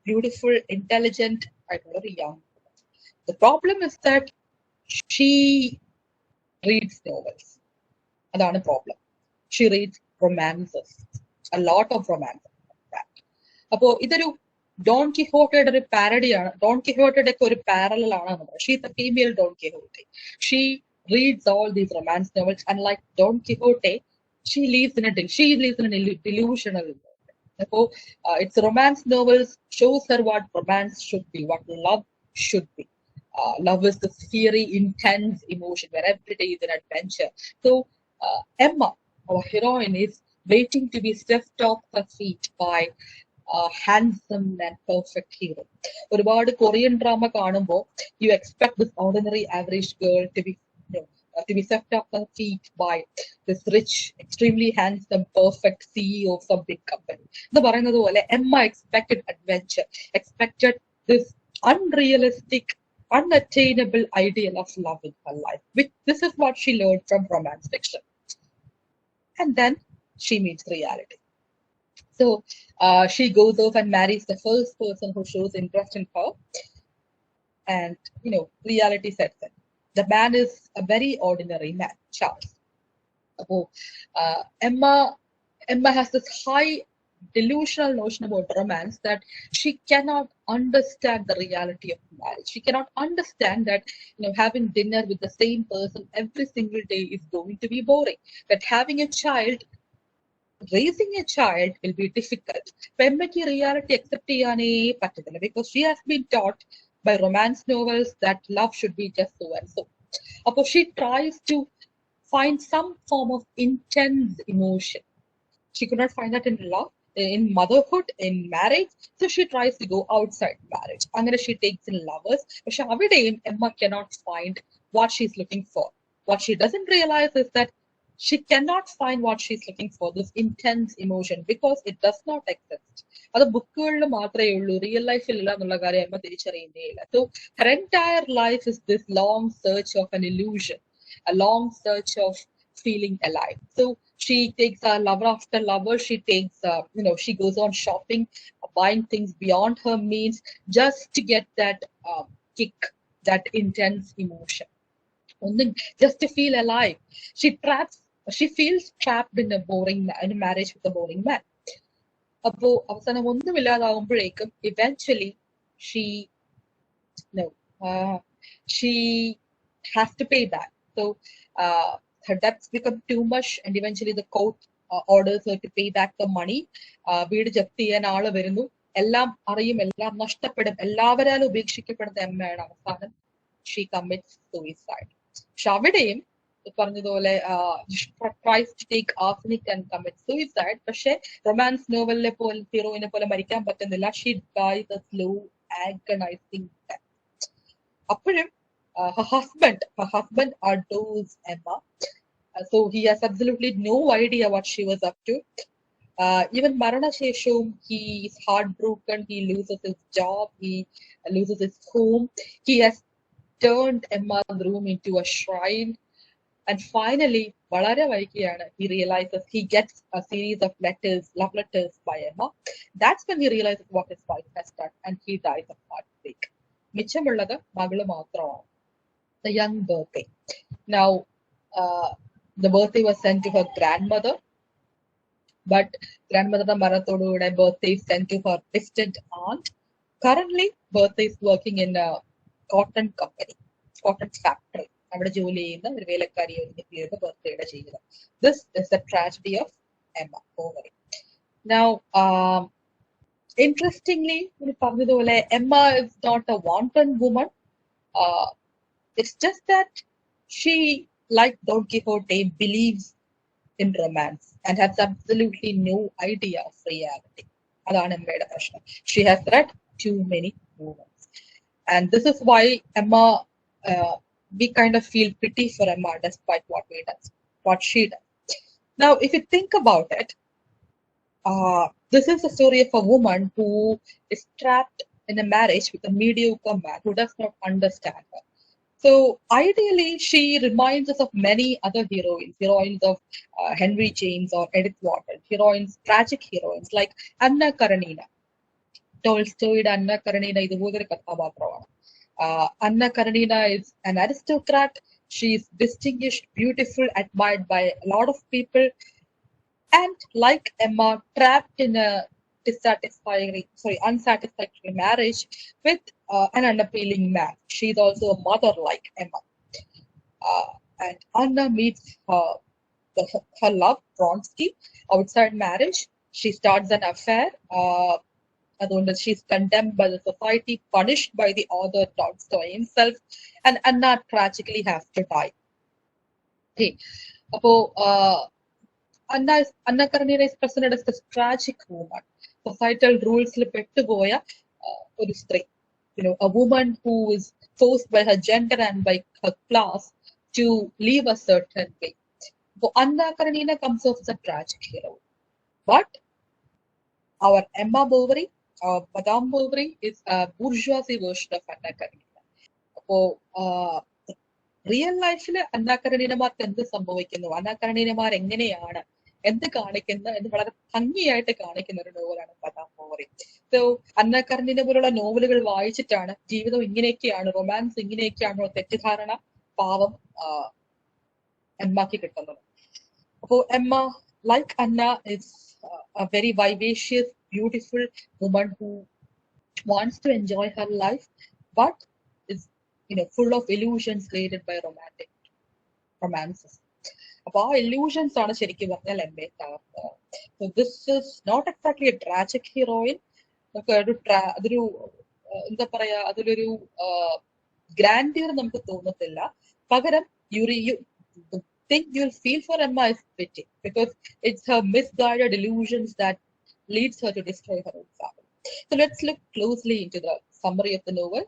beautiful, intelligent, and very young. The problem is that she reads novels. That's the problem. She reads romances, a lot of romances. അപ്പോൾ ഇതൊരു Don കിഹോട്ടയുടെ ഒരു പാരഡിയാണ്. Don കിഹോട്ടയുടെ ഒക്കെ ഒരു parallel ആണ്. She's a female Don Quixote. She reads all these romance novels, and like Don Quixote, she lives in a delusional world. Therefore, it's romance novels shows her what romance should be, what love should be. Love is this fiery, intense emotion where every day is an adventure. So, Emma, our heroine, is waiting to be swept off her feet by handsome and perfect hero. ഒരുപാട് Korean drama കാണുമ്പോൾ you expect this ordinary average girl to be swept off her feet by this rich, extremely handsome, perfect CEO of some big company. എന്ന് പറയുന്നത് പോലെ Emma expected adventure, expected this unrealistic, unattainable ideal of love in her life. This is what she learned from romance fiction. And then she meets reality. So she goes off and marries the first person who shows interest in her. And, reality sets in. The man is a very ordinary man, Charles. Emma has this high delusional notion about romance that she cannot understand the reality of marriage. She cannot understand that having dinner with the same person every single day is going to be boring. That having a child, raising a child will be difficult. Emmaki reality accept cheyane pattilla because she has been taught by romance novels that love should be just so and so. Appo she tries to find some form of intense emotion. She could not find that in love, in motherhood, in marriage. So she tries to go outside marriage. Angane she takes in lovers. But avideyum Emma cannot find what she's looking for. What she doesn't realize is that she cannot find what she's looking for, this intense emotion, because it does not exist. അത് ബുക്കുകളിൽ മാത്രമേ ഉള്ളൂ, real ലൈഫിൽ ഇല്ല എന്നുള്ള കാര്യം അമ്മ തിരിച്ചറിയുന്നേയില്ല. So her entire life is this long search of an illusion, a long search of feeling alive. So she takes lover after lover. She takes, she goes on shopping, buying things beyond her means, just to get that kick, that intense emotion. Just to feel alive. She feels trapped in a marriage with a boring man. അപ്പോൾ അവസാനം ഒന്നുമില്ലാതാകുമ്പോഴേക്കും eventually she has to pay back. So her debts become too much, and eventually the court orders her to pay back the money. വീട് ജപ്തി ചെയ്യാൻ ആള് വരുന്നു, എല്ലാം അറിയും, എല്ലാം നഷ്ടപ്പെടും, എല്ലാവരാലും ഉപേക്ഷിക്കപ്പെടുന്ന അമ്മയാണ് അവസാനം she commits suicide. പക്ഷെ അവിടെയും പറഞ്ഞതുപോലെ tries to take arsenic and commit suicide. പക്ഷെ റൊമാൻസ് നോവലിലെ പോലെ ഹീറോയിനെ പോലെ മരിക്കാൻ പറ്റുന്നില്ല. She dies a slow, agonizing death. അപ്പോഴും her husband adores Emma. So he has absolutely no idea what she was up to. Even Maranasheshum, he is heartbroken. He loses his job. He loses his home. He has turned Emma's room into a shrine. And finally, he realizes, he gets a series of love letters by Emma. That's when he realizes what his wife has done, and he dies of heartbreak. മിച്ചമുള്ളത് മകള് മാത്രമാണ്, the young birthday. Now, the birthday was sent to her grandmother, but grandmother Marathodude birthday is sent to her distant aunt. Currently, birthday is working in a cotton factory. അവിടെ ജോലി ചെയ്യുന്ന ഒരു വേലക്കാരിയുടെ ബർത്ത്ഡേയുടെ ജീവിതം. This is the tragedy of Emma Bovary. Now, interestingly, പറഞ്ഞതുപോലെ Emma is not a wanton woman. It's just that she, like Don Quixote, believes in romance and has absolutely no idea of reality. അതാണ് എമ്മയുടെ പ്രശ്നം. She has read too many romance, and this is why Emma, we kind of feel pity for Emma despite what she does. Now, if you think about it, this is the story of a woman who is trapped in a marriage with a mediocre man who does not understand her. So ideally, she reminds us of many other heroines of Henry James or Edith Wharton, tragic heroines like Anna Karenina. ടോൾസ്റ്റോയുടെ അന്ന കരണീന ഇതുപോലൊരു കഥാപാത്രമാണ്. Anna Karenina is an aristocrat. She is distinguished, beautiful, admired by a lot of people, and like Emma, trapped in a unsatisfactory marriage with an unappealing man. She is also a mother like Emma. And Anna meets her love, Vronsky, outside marriage. She starts an affair. She's condemned by the society, punished by the author Tolstoy himself, and Anna tragically has to die. Okay. Anna Karenina is presented as this tragic woman. Societal rules പെട്ടുപോയ ഒരു സ്ത്രീ. A woman who is forced by her gender and by her class to live a certain way. So Anna Karenina comes off as a tragic hero. But our Emma Bovary, Madame Bovary, is a bourgeoisie version of Anna Karenina. So, real ലൈഫിൽ അന്ന കരണീനമാർക്ക് എന്ത് സംഭവിക്കുന്നു, അന്ന കരണീനമാർ എങ്ങനെയാണ്, എന്ത് കാണിക്കുന്നു എന്ന് വളരെ ഭംഗിയായിട്ട് കാണിക്കുന്ന ഒരു നോവലാണ് മദാം ബോവറി. സോ അന്ന കരണീന പോലുള്ള നോവലുകൾ വായിച്ചിട്ടാണ് ജീവിതം ഇങ്ങനെയൊക്കെയാണ്, റൊമാൻസ് ഇങ്ങനെയൊക്കെയാണോ തെറ്റിദ്ധാരണ പാവം എമ്മക്ക് കിട്ടുന്നത്. അപ്പോൾ Emma, like Anna, is a very vivacious, beautiful woman who wants to enjoy her life, but is full of illusions created by romances. അപ്പോൾ ആ illusions ആണ് ശരിക്കും പറഞ്ഞാൽ എമ്മയെ തകർത്തത്. So this is not exactly a tragic heroine. നമുക്ക് അതൊരു എന്താ പറയാ, അതിലൊരു grandeur നമുക്ക് തോന്നത്തില്ല. പകരം the thing you'll feel for Emma is pity, because it's her misguided illusions that leads her to destroy her own family. So let's look closely into the summary of the novel.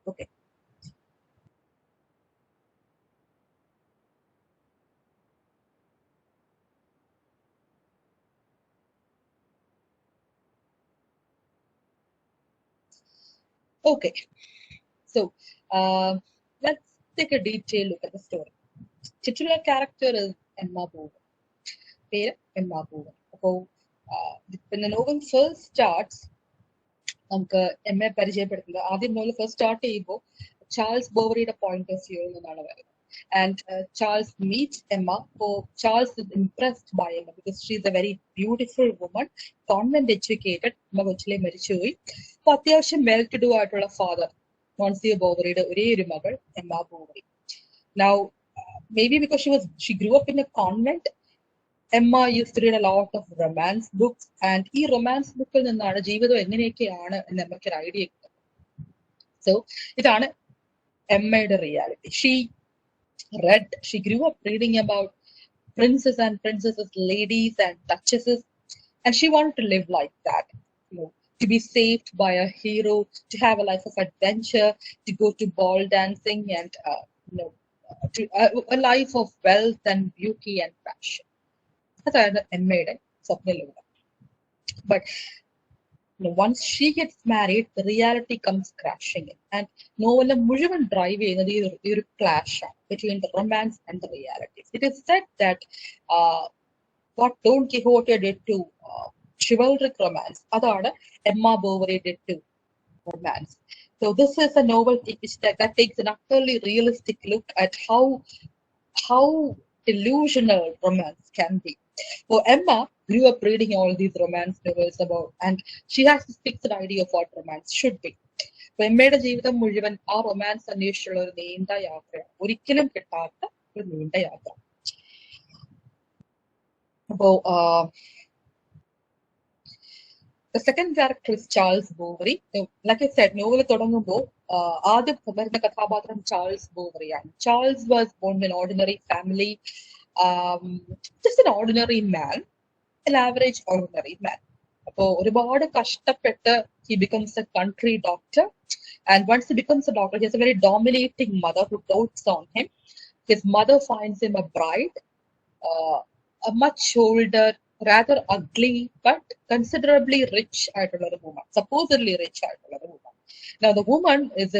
Okay. Okay. So let's take a detailed look at the story. Titular character is Emma Bovary. Emma Bovary. So when the novel first starts, നമുക്ക് എമ്മയെ പരിചയപ്പെടുത്തുന്നത് ആദ്യം novel first start ചെയ്യുമ്പോൾ Charles ബോവറിയുടെ point of view എന്നാണ് പറയുന്നത്. And Charles meets Emma. So Charles is impressed by Emma because she is a very beautiful woman, convent educated. Emma കൊച്ചിലെ മരിച്ചുപോയി. അപ്പോൾ അത്യാവശ്യം വെൽ ടു ഡു ആയിട്ടുള്ള ഫാദർ, മോൺസിയോ ബോവറിയുടെ ഒരേ ഒരു മകൾ Emma Bovary. Now maybe because she grew up in a convent, Emma used to read a lot of romance books, and ഈ റൊമാൻസ് ബുക്കിൽ നിന്നാണ് ജീവിതം എങ്ങനെയൊക്കെയാണ് എന്ന് എമ്മയ്ക്ക് ഒരു ഐഡിയ കിട്ടുന്നത്. സോ ഇതാണ് എമ്മയുടെ reality. She grew up reading about princes and princesses, ladies and duchesses, and she wanted to live like that, to be saved by a hero, to have a life of adventure, to go to ball dancing, and to a life of wealth and beauty and passion. അതാണ് എമ്മയുടെ സ്വപ്നലോകം. But once she gets married, the reality comes crashing in. And novel മുഴുവൻ drive ചെയ്യുന്നത് ഈ ഒരു clash ആണ് between the romance and the reality. It is said that what Don Quixote did to chivalric romance, അതാണ് Emma Bovary did to romance. So this is a novel that takes an utterly realistic look at how delusional romance can be. So Emma grew up reading all these romance novels and she has this fixed idea of what romance should be. So എമ്മയുടെ ജീവിതം മുഴുവൻ ആ romance അന്വേഷിച്ചുള്ള ഒരു നീണ്ട യാത്രയാണ്, ഒരിക്കലും കിട്ടാത്ത ഒരു നീണ്ട യാത്ര. അപ്പോ The second character is Charles Bovary. Like I said, novel തുടങ്ങുമ്പോൾ ആദ്യം വരുന്ന കഥാപാത്രം Charles ബോവറിയാണ്. Charles was born in an ordinary family, just an ordinary man, an average ordinary man. അപ്പോൾ ഒരുപാട് കഷ്ടപ്പെട്ട് he becomes a country doctor, and once he becomes a doctor, he has a very dominating mother who dotes on him. His mother finds him a bride, a much older, rather ugly, but considerably rich ആയിട്ടുള്ള ഒരു woman, supposedly rich ആയിട്ടുള്ള ഒരു woman. Now the woman is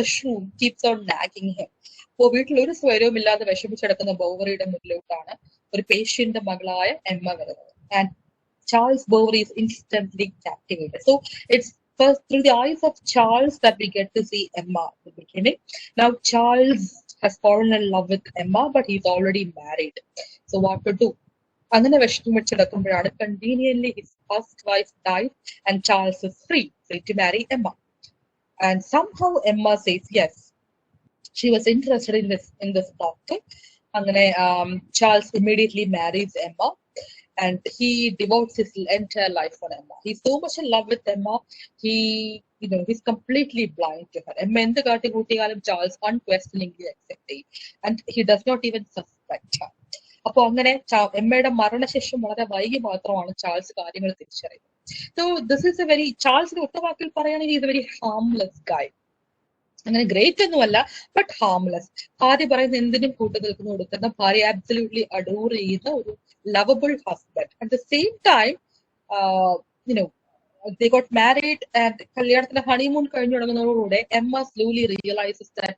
a shrew, keeps on nagging him. അപ്പോൾ വീട്ടിൽ ഒരു സ്വരവും ഇല്ലാതെ വിഷമിച്ചെടുക്കുന്ന ബോവറിയുടെ മുന്നിലോട്ടാണ് ഒരു പേഷ്യന്റെ മകളായ എമ്മ വരുന്നത്. And Charles Bovary is instantly captivated. So it's first through the eyes of Charles that we get to see Emma at the beginning. Now Charles has fallen in love with Emma, but he's already married. So what to do? അങ്ങനെ വിഷമിച്ചെടുക്കുമ്പോഴാണ് conveniently his first wife dies and Charles is free to marry Emma. And somehow Emma says yes. She was interested in this doctor. അങ്ങനെ Charles immediately marries Emma. And he devotes his entire life on Emma. He's so much in love with Emma. He's completely blind to her. Emma എന്ത് കാട്ടിക്കൂട്ടിയാലും Charles unquestioningly accepts it, and he does not even suspect her. അപ്പോൾ അങ്ങനെ എമ്മയുടെ മരണശേഷം വളരെ വൈകി മാത്രമാണ് Charles കാര്യങ്ങൾ തിരിച്ചറിയുന്നത്. So this is a very ചാൾസിന്റെ ഒറ്റ വാക്കിൽ പറയുകയാണെങ്കിൽ he's a very harmless guy. അങ്ങനെ ഗ്രേറ്റ് ഒന്നുമല്ല, ബട്ട് ഹാംലെസ്. ഭാര്യ പറയുന്ന എന്തിനും കൂട്ടു നിൽക്കുന്ന കൊടുക്കുന്ന ഭാര്യ ആബ്സല്യൂട്ട്ലി അഡോർ ചെയ്യുന്ന ഒരു lovable husband. At the same time, they got married, and കല്യാണത്തിന്റെ ഹണിമൂൺ കഴിഞ്ഞു തുടങ്ങുന്നതോടുകൂടെ Emma slowly realizes that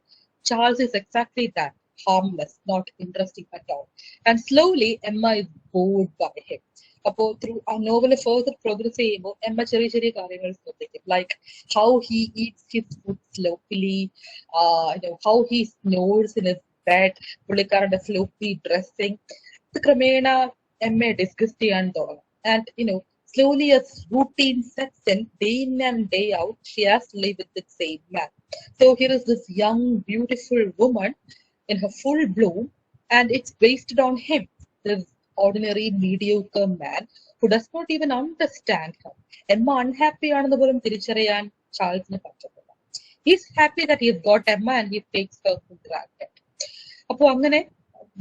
Charles is exactly that, harmless, not interesting at all. And slowly Emma is bored by him. അപ്പോൾ through a novel further progress ചെയ്യുമ്പോൾ Emma ചെറിയ ചെറിയ കാര്യങ്ങൾ ശ്രദ്ധിക്കും, like how he eats his food sloppily, how he snores in his bed, പുള്ളിക്കാരന്റെ sloppy dressing. ക്രമേണ എമ്മയെ discuss ചെയ്യാൻ തുടങ്ങും. And slowly as routine sets in, day in and day out, she has to live with the same man. So here is this young, beautiful woman in her full bloom, and it's based on him, this ordinary, mediocre man who does not even understand her. Emma unhappy ആണെന്ന് പോലും തിരിച്ചറിയാൻ ചാൾസിന് പറ്റുന്നില്ല. He's happy that he's got Emma and he takes her for granted. അപ്പോൾ അങ്ങനെ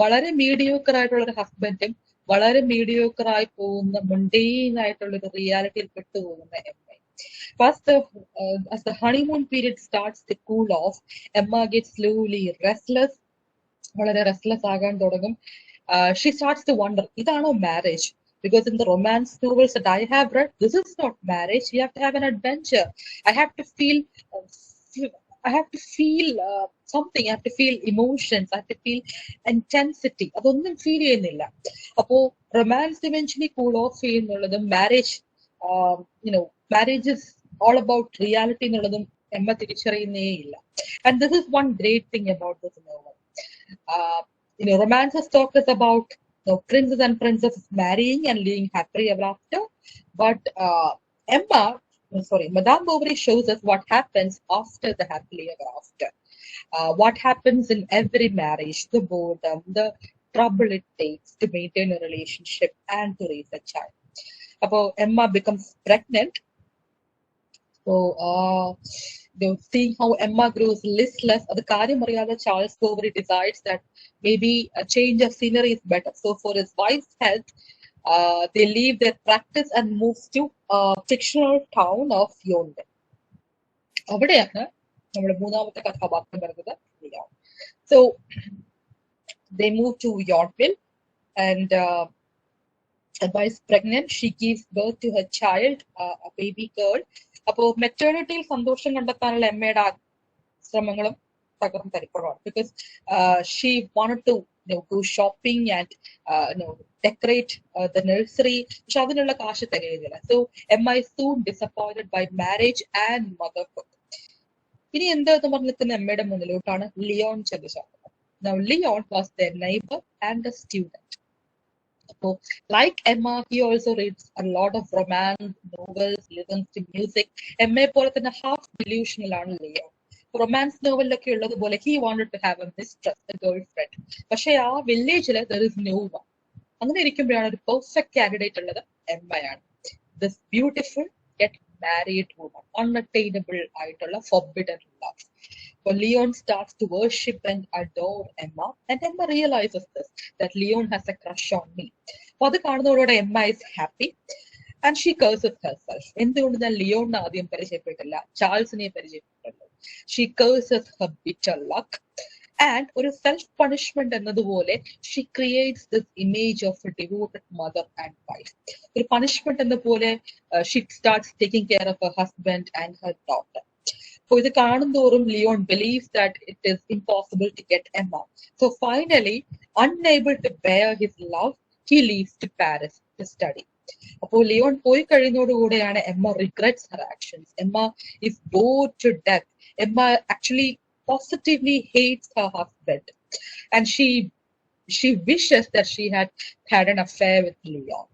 വളരെ mediocre ആയിട്ടുള്ള ഒരു ഹസ്ബൻഡും വളരെ മീഡിയോക്കർ ആയി പോകുന്ന മുണ്ടെയിൻ ആയിട്ടുള്ള ഒരു റിയാലിറ്റിയിൽ പെട്ടുപോകുന്ന Emma. First as the honeymoon period starts to cool off, Emma gets slowly restless, വളരെ റെസ്റ്റ്ലെസ് ആകാൻ തുടങ്ങും. She starts to wonder, ഇതാണോ marriage? Because in the romance novels that I have read, this is not marriage. You have to have an adventure. I have to feel something. I have to feel emotions. I have to feel intensity. അതൊന്നും feel ചെയ്യുന്നില്ല. അപ്പോ romance eventually cool off ചെയ്യുന്നുള്ളതും marriage marriage is all about reality എന്നുള്ളതും Emma തിരിച്ചറിയുന്നേ ഇല്ല. And this is one great thing about this novel. Romances talk is about princes and princesses marrying and living happily ever after. But Madame Bovary shows us what happens after the happily ever after. What happens in every marriage, the boredom, the trouble it takes to maintain a relationship and to raise a child. About Emma becomes pregnant. So, seeing how Emma grows listless, the karyam ariyada Charles Bovary decides that maybe a change of scenery is better. So, for his wife's health, they leave their practice and move to a fictional town of Yonville. അവിടെയാണ് നമ്മുടെ മൂന്നാമത്തെ കഥാപാത്രം വരുന്നത് Leon. So, they move to Yonville, and Emma is pregnant. She gives birth to her child, a baby girl. അപ്പോൾ മെറ്റേണിറ്റിയിൽ സന്തോഷം കണ്ടെത്താനുള്ള എമ്മയുടെ ശ്രമങ്ങളും തകർന്ന് തരിപ്പുറമാണ്. Because she wanted to go shopping and decorate the nursery. പക്ഷെ അതിനുള്ള കാശ് തികയുന്നില്ല. So Emma is soon disappointed by marriage and motherhood. ഇനി എന്താന്ന് പറഞ്ഞിട്ട് എമ്മയുടെ മുന്നിലോട്ടാണ് ലിയോൺ ചെന്ന് ചേർന്നത്. Now Leon was their neighbor and a student. So, like Emma, he also reads a lot of romance novels, listens to music. Emma പോലെ തന്നെ half delusional ആണ് Leo. Romance നോവലിലൊക്കെ ഉള്ളതുപോലെ he wanted to have a mistress, a girlfriend. പക്ഷെ ആ വില്ലേജില് there is no one. അങ്ങനെ ഇരിക്കുമ്പോഴാണ് ഒരു perfect candidate ഉള്ളത് എമ്മയാണ്. this beautiful yet married woman, unattainable ആയിട്ടുള്ള forbidden love. So Leon starts to worship and adore Emma, and Emma realizes this, that Leon has a crush on me. അപ്പോൾ അത് കാണുന്നതോടെ Emma is happy and she curses herself. എന്തുകൊണ്ടെന്നാൽ ലിയോണിനെ ആദ്യം പരിചയപ്പെട്ടില്ല, ചാൾസിനെ പരിചയപ്പെട്ടുള്ളൂ. She curses her bitter luck. And ഒരു self punishment എന്നതുപോലെ she creates this image of a devoted mother and wife. ഒരു punishment എന്ന പോലെ she starts taking care of her husband and her daughter. So ഇത് കാണുന്തോറും Leon believes that it is impossible to get Emma. So finally, unable to bear his love, he leaves to Paris to study. അപ്പോൾ Leon പോയി കഴിയുന്നതോടുകൂടെയാണ് Emma regrets her actions. Emma is bored to death. Emma actually positively hates her husband, and she wishes that she had an affair with Leon.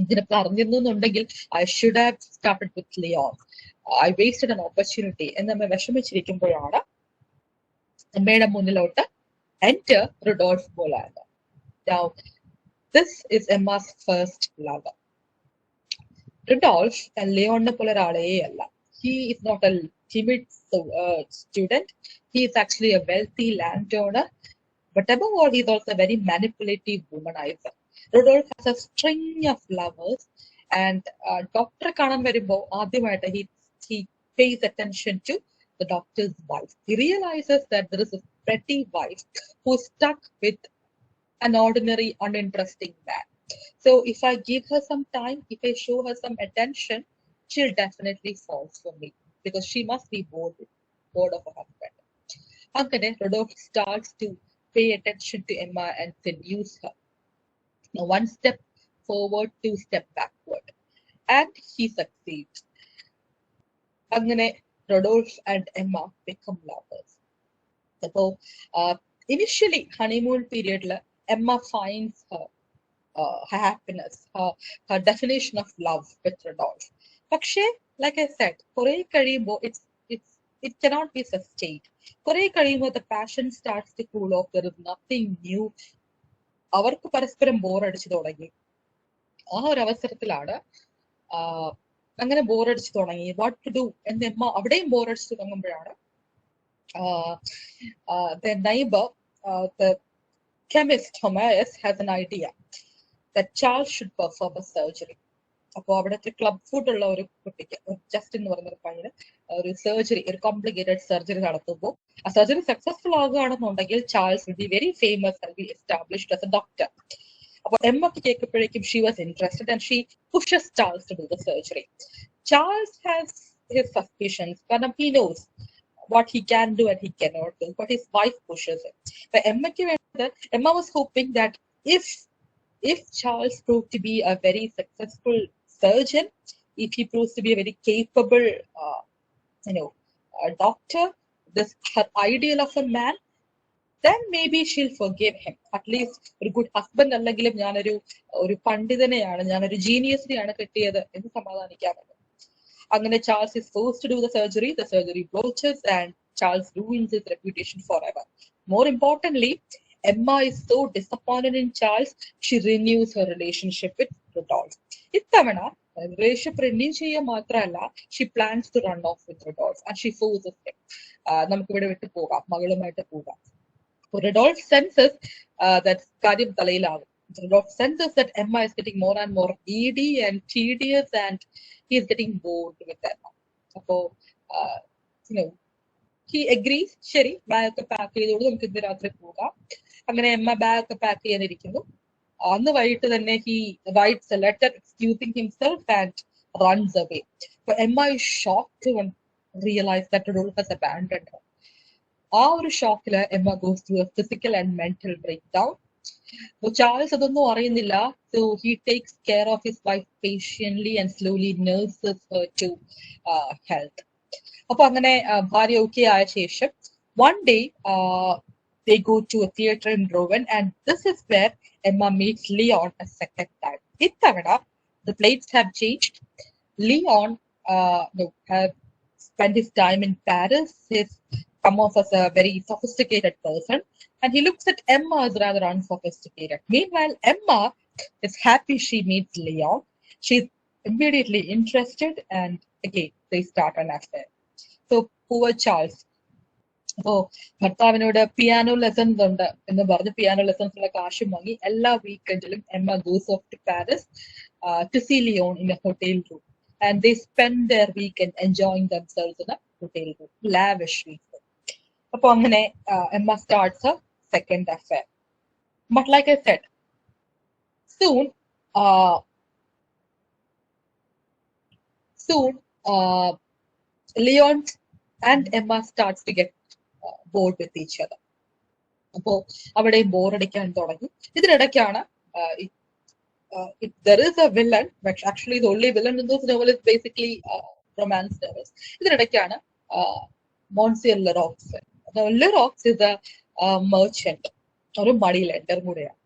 ഇതിനെ പറഞ്ഞിരുന്നുണ്ടെങ്കിൽ I should have started with Leon. I wasted an opportunity. എന്ന് നമ്മ വിഷമിച്ചിരിക്കുമ്പോഴാണ് അമ്മയുടെ മുന്നിലോട്ട് enter Rudolf Bolander. Now, this is Emma's first lover. Rudolf ലിയോണിനെ പോലെ ഒരാളെയല്ല. He is not a timid student. He is actually a wealthy landowner. But above all, he is also a very manipulative womanizer. Rudolf has a string of lovers, and doctor കാണാൻ വരുമ്പോൾ ആദ്യമായിട്ട് he pays attention to the doctor's wife. He realizes that there is a pretty wife who is stuck with an ordinary, uninteresting man. So if I give her some time, if I show her some attention, she'll definitely fall for me, because she must be bored of her husband. അങ്ങനെ Rodolphe starts to pay attention to Emma and seduce her. Now, one step forward, two step backward, and he succeeds. അങ്ങനെ Rodolphe and Emma become lovers. So initially, honeymoon period, Emma finds her happiness, her definition of love with Rodolphe. പക്ഷേ, like I said, കുറെ കഴിയുമ്പോൾ it cannot be sustained. കുറെ കഴിയുമ്പോൾ the passion starts to cool off. There is nothing new. അവർക്ക് പരസ്പരം ബോറടിച്ചു തുടങ്ങി. ആ ഒരു അവസരത്തിലാണ് അങ്ങനെ ബോറടിച്ചു തുടങ്ങി. What to do? എന്ന് എമ്മ അവിടെയും ബോറടിച്ചു തുടങ്ങുമ്പോഴാണ് the neighbor, the chemist Humanism, has an idea that Charles should perform a surgery. അപ്പോൾ അവിടുത്തെ ക്ലബ് ഫുഡ് ഉള്ള ഒരു കുട്ടിക്ക് ജസ്റ്റ് എന്ന് പറയുന്ന ഒരു പയ്യന് ഒരു സർജറി, ഒരു കോംപ്ലിക്കേറ്റഡ് സർജറി നടത്തുമ്പോൾ ആ സർജറി സക്സസ്ഫുൾ ആകുകയാണെന്നുണ്ടെങ്കിൽ Charles will be very famous and be established as a doctor. അപ്പോൾ എമ്മക്ക് കേൾക്കുമ്പോഴേക്കും she was interested and she pushes Charles to do the surgery. Charles has his suspicions, കാരണം he knows what he can do and he cannot do, but his wife pushes him. But Emma was hoping that if Charles proved to be a very successful surgeon, if he proves to be a very capable, doctor, this her ideal of a man, then maybe she'll forgive him. At least ഒരു good husband അല്ലെങ്കിലും ഞാനൊരു പണ്ഡിതനെയാണ്, ഞാനൊരു ജീനിയസിനെയാണ് കിട്ടിയത് എന്ന് സമാധാനിക്കാമല്ലോ. അങ്ങനെ Charles is forced to do the surgery bloaches, and Charles ruins his reputation forever. More importantly, Emma is so disappointed in Charles, she renews her relationship with Rudolph. ഇത്തവണ relationship renew ചെയ്യുക മാത്രമല്ല, she plans to run off with Rudolph and she forces him. നമുക്ക് ഇവിടെ വിട്ടു പോകാം, മകളുമായിട്ട് പോകാം. Rudolph senses that കാര്യം തലയിലാകും. Rudolph senses that Emma is getting more and more needy and tedious, and he is getting bored with Emma. So, he agrees. ശരി, ബാഗൊക്കെ pack ചെയ്തോളൂ, നമുക്ക് ഇന്ന് രാത്രി പോകാം. അങ്ങനെ എമ്മ ബാഗൊക്കെ പാക്ക് ചെയ്യാനിരിക്കുന്നു. അന്ന് വൈകിട്ട് തന്നെ he writes a letter excusing himself and runs away. So Emma is shocked to realize that Rudolph has abandoned her. ആ ഒരു ഷോക്കില് Emma goes through a physical and mental breakdown. So Charles അതൊന്നും അറിയുന്നില്ല. So he takes care of his wife patiently and slowly nurses her to health. അപ്പൊ അങ്ങനെ ഭാര്യ okay ആയ ശേഷം one day they go to a theater in Rouen, and this is where Emma meets Leon a second time. ഇത്തവണ the plates have changed. Leon have spent his time in Paris. He's come off as a very sophisticated person, and he looks at Emma as rather unsophisticated. Meanwhile, Emma is happy she meets Leon. She's immediately interested, and again they start an affair. So poor Charles. അപ്പോ ഭർത്താവിനോട് piano lessons ഉണ്ട് എന്ന് പറഞ്ഞ് piano ലെസൺസിലുള്ള കാശും വാങ്ങി എല്ലാ വീക്കെൻഡിലും Emma goes off to Paris to see Leon in a hotel room, and they spend their weekend enjoying themselves in a hotel room, lavishly. അപ്പൊ അങ്ങനെ Emma starts a second affair. But like I said, soon Leon and Emma starts to get bored with each other. അപ്പോ അവിടെ ബോറടിക്കാൻ തുടങ്ങി. ഇതിനിടയ്ക്കാണ് if there is a villain, but actually the only villain in this novel is basically romance novels. ഇതിനിടയ്ക്കാണ് Monsieur Lerox. Now Lerox is a merchant, ഒരു money lender കൂടെയാണ്.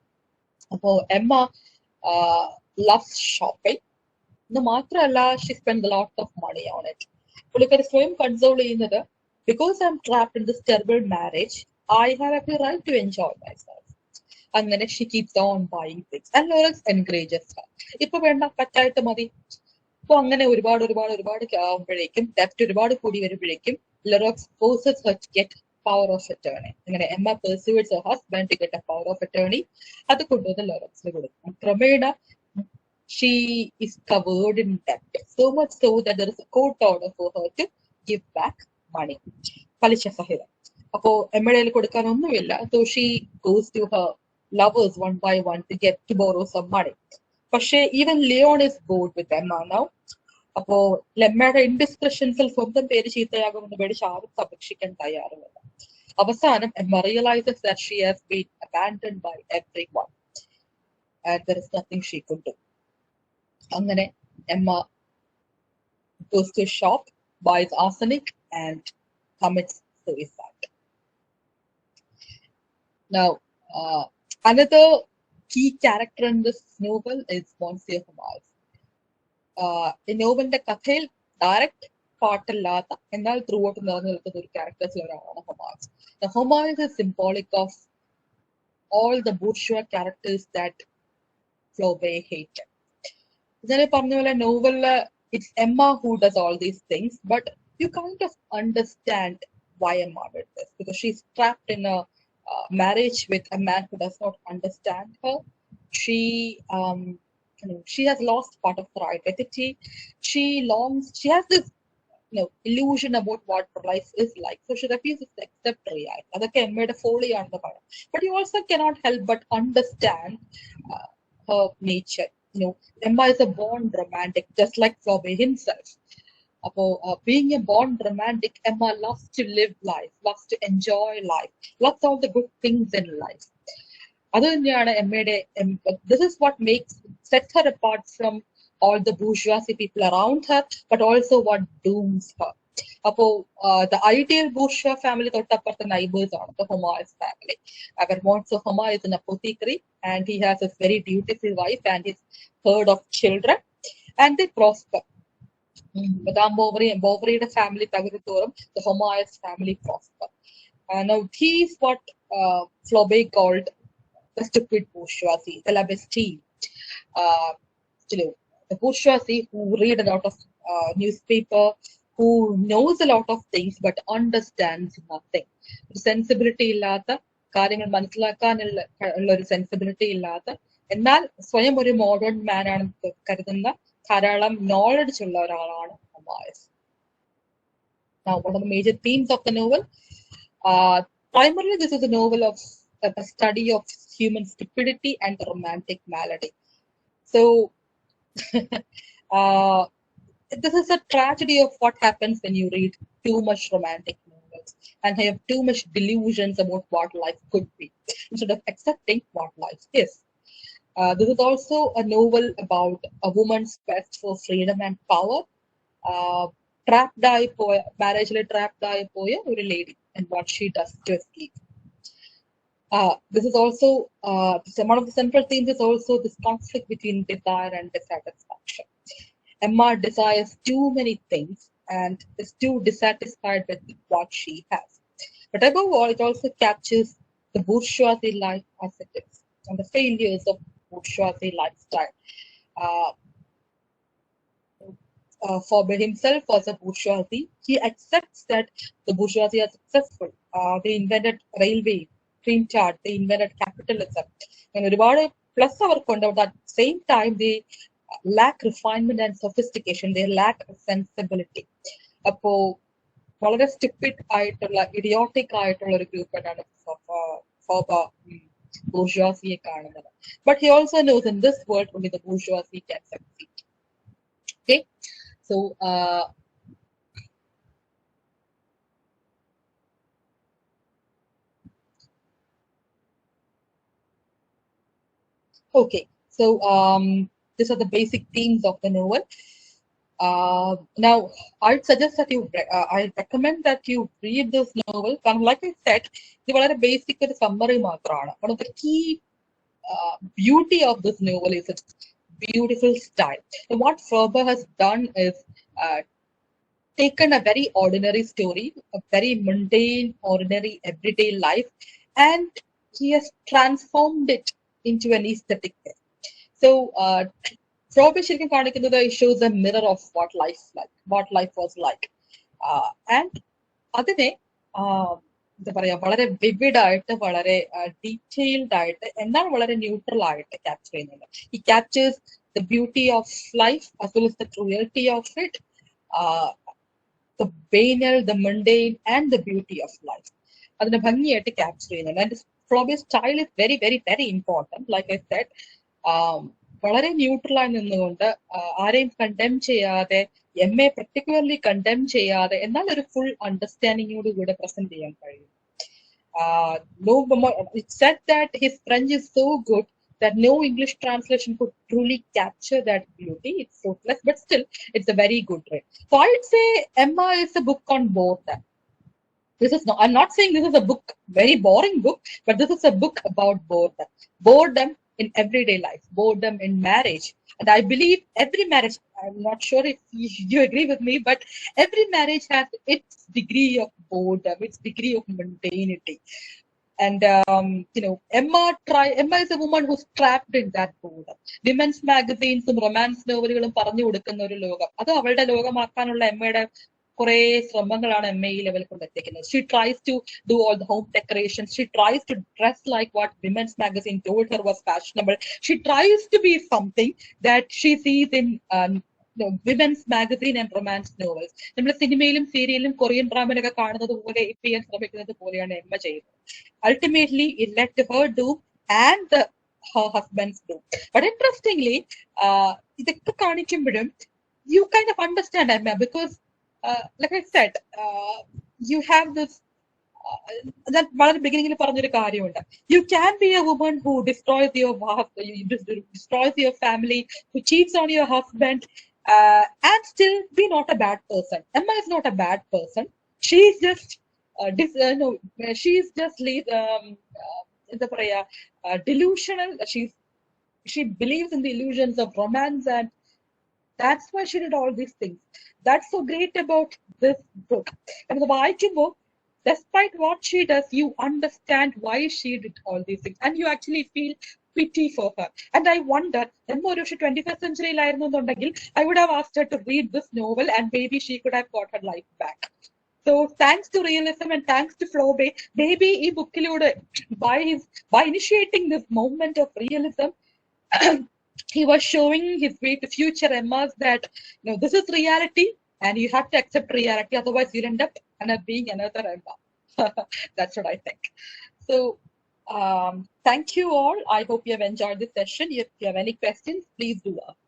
അപ്പോ Emma loves shopping. ഇത് മാത്രമല്ല, she spends a lot of money on it. പുള്ളിക്കാരി സ്വയം console ചെയ്യുന്നത്, because I'm trapped in this terrible marriage, I have every right to enjoy myself. അങ്ങനെ she keeps on buying things and Lerox encourages her. ഇപ്പൊ വേണ്ട, പറ്റായിട്ട് മതി. അപ്പൊ അങ്ങനെ ഒരുപാട് ആവുമ്പോഴേക്കും, ഡെപ്റ്റ് ഒരുപാട് കൂടി വരുമ്പോഴേക്കും Lerox forces her to get power of attorney. അങ്ങനെ Emma persuades her husband to get a power of attorney. അത് കൊണ്ടുവന്ന് Leroxന് കൊടുക്കും. ക്രമേണ she is covered in debt, so much so that there is a court order for her to give back money, പലിശ സഹിതം. അപ്പോ എമ്മയുടെ കൊടുക്കാൻ ഒന്നുമില്ല. So she goes to her lovers one by one to borrow some money. പക്ഷേ even Leon is bored with Emma now. അപ്പോ എമ്മയുടെ ഇൻഡിസ്ക്രിഷൻസിൽ സ്വന്തം പേര് ചീത്തയാകുമെന്ന് പേടിച്ച് ആരും സംരക്ഷിക്കാൻ തയ്യാറുമില്ല. അവസാനം Emma realizes that she has been abandoned by everyone and there is nothing she could do. അങ്ങനെ Emma goes to a shop, buys arsenic and commits suicide. Now, another key character in this novel is Monsieur Humanis. ഈ നോവലിന്റെ കഥയിൽ direct പാർട്ടില്ലാത്ത എന്നാൽ through out നിറഞ്ഞു നിൽക്കുന്ന ഒരു ക്യാരക്ടേഴ്സിൽ ഒരാളാണ് Humanis. Humanis is symbolic of all the bourgeois characters that Flaubert hated. ഞാൻ പറഞ്ഞ പോലെ നോവലില് it's Emma who does all these things, but you kind of understand why Emma did this, because she's trapped in a marriage with a man who does not understand her. She has lost part of her identity. She has this illusion about what life is like, so she refuses to accept reality. അതൊക്കെ എമ്മയുടെ ഫോളിയാണെന്ന് പറയാം. But you also cannot help but understand her nature. Emma is a born romantic, just like Flaubert himself. Being a born romantic, Emma loves to live life, loves to enjoy life, loves all the good things in life. This is what sets her apart from all the bourgeoisie people around her, but also what dooms her. The ideal bourgeois family, the neighbors are the Humanis family. So Humanis is an apothecary, and he has a very dutiful wife and his herd of children, and they prosper. Madame Bovary and Bovary's family, the Humanis family prosper. Now, he is what Flaubert called the stupid bourgeoisie, the labestine. The bourgeoisie who read a lot of newspaper, who knows a lot of things but understands nothing. Sensibility illata, കാര്യങ്ങൾ മനസ്സിലാക്കാനുള്ള ഒരു sensibility ഇല്ലാത്ത, എന്നാൽ സ്വയം ഒരു modern മാൻ ആണെന്ന് കരുതുന്ന ധാരാളം നോളജ് ഉള്ള ഒരാളാണ് Humanis. Now, one of the major themes of the novel, primarily this is a novel of a study of human stupidity and romantic malady. So this is a tragedy of what happens when you read too much romantic novels and have too much delusions about what life could be instead of accepting what life is. This is also a novel about a woman's quest for freedom and power. Marriage trapped ആയ ഒരു lady and what she does to escape. This is also one of the central themes is also this conflict between desire and dissatisfaction. Emma desires too many things and is too dissatisfied with what she has. But above all, it also captures the bourgeoisie life as it is and the failures of bourgeoisie lifestyle. for himself was a bourgeoisie. He accepts that the bourgeoisie are successful. They invented railway, cream chart, they invented capitalism. And plus avarkundi, but at the same time they lack refinement and sophistication. They lack sensibility. Appo വളരെ stupid ആയിട്ടുള്ള idiotic ആയിട്ടുള്ള ഒരു ഗ്രൂപ്പാണ് bourgeoisie കാണുന്നത്. But he also knows in this world only the bourgeoisie can succeed. Okay, so okay, so these are the basic themes of the novel. Now, I'd suggest that you, I recommend that you read this novel. Like I said, it's a basic summary. One of the key beauty of this novel is its beautiful style. And what Frober has done is taken a very ordinary story, a very mundane, ordinary, everyday life, and he has transformed it into an aesthetic way. So, Frober shows a mirror of what life was like. And അതിനെ എന്താ പറയാ വളരെ vivid ആയിട്ട് വളരെ detailed ആയിട്ട് എന്നാൽ വളരെ neutral ആയിട്ട് ക്യാപ്ചർ ചെയ്യുന്നുണ്ട്. He captures the beauty of life as well as the cruelty of it, the banal, the mundane, and the beauty of life. അതിനെ ഭംഗിയായിട്ട് ക്യാപ്ചർ ചെയ്യുന്നുണ്ട്. And Frober's style is very, very, very important. Like I said, വളരെ ന്യൂട്രലായി നിന്നുകൊണ്ട് ആരെയും കണ്ടം ചെയ്യാതെ, MA particularly കണ്ടം ചെയ്യാതെ, എന്നാൽ ഒരു ഫുൾ അണ്ടർസ്റ്റാൻഡിങ്ങോട് കൂടെ പ്രസന്റ് ചെയ്യാൻ കഴിയും. It said that his French is so good that no English translation could truly capture that beauty. It's fruitless, but still, it's a very good read. So I'd say Emma is a book on boredom. I'm not saying this is a book, very boring book, but this is a book about boredom. Boredom in everyday life, boredom in marriage. And I believe every marriage, I'm not sure if you agree with me, but every marriage has its degree of boredom, its degree of mundanity. And, Emma is a woman who's trapped in that boredom. Women's magazines, romance novels, പറഞ്ഞു കൊടുക്കുന്ന ഒരു ലോകം. അത് അവളുടെ ലോകമാക്കാനുള്ള എമ്മയുടെ കുറെ ശ്രമങ്ങളാണ് M A ലെവലിൽ കൊണ്ടെത്തിക്കുന്നത്. She tries to do all the home decorations. She tries to dress like what women's magazine told her was fashionable. She tries to be something that she sees in women's magazine and romance novels. നമ്മൾ സിനിമയിലും സീരിയലിലും Korean ഡ്രാമയിലൊക്കെ കാണുന്നത് പോലെ ചെയ്യാൻ ശ്രമിക്കുന്നത് പോലെയാണ് Emma ചെയ്യുന്നത്. Ultimately, it led to her doom and her husband's doom. But interestingly, ഇതൊക്കെ കാണിക്കുമ്പോഴും you kind of understand Emma because like I said, you have this that വളരെ beginning പറഞ്ഞൊരു കാര്യമുണ്ട്. You can be a woman who destroys your family, who cheats on your husband, and still be not a bad person. Emma is not a bad person. She's just delusional. She believes in the illusions of romance, and that's why she did all these things. That's so great about this book. And the book, despite what she does, you understand why she did all these things, and you actually feel pity for her. And I wonder, if she 21st century, I would have asked her to read this novel, and maybe she could have got her life back. So thanks to realism and thanks to Frober, maybe in book by initiating this movement of realism, he was showing his way to future Emmas that this is reality and you have to accept reality, otherwise you'll end up being another Emma. That's what I think. So thank you all. I hope you have enjoyed this session. If you have any questions, please do ask.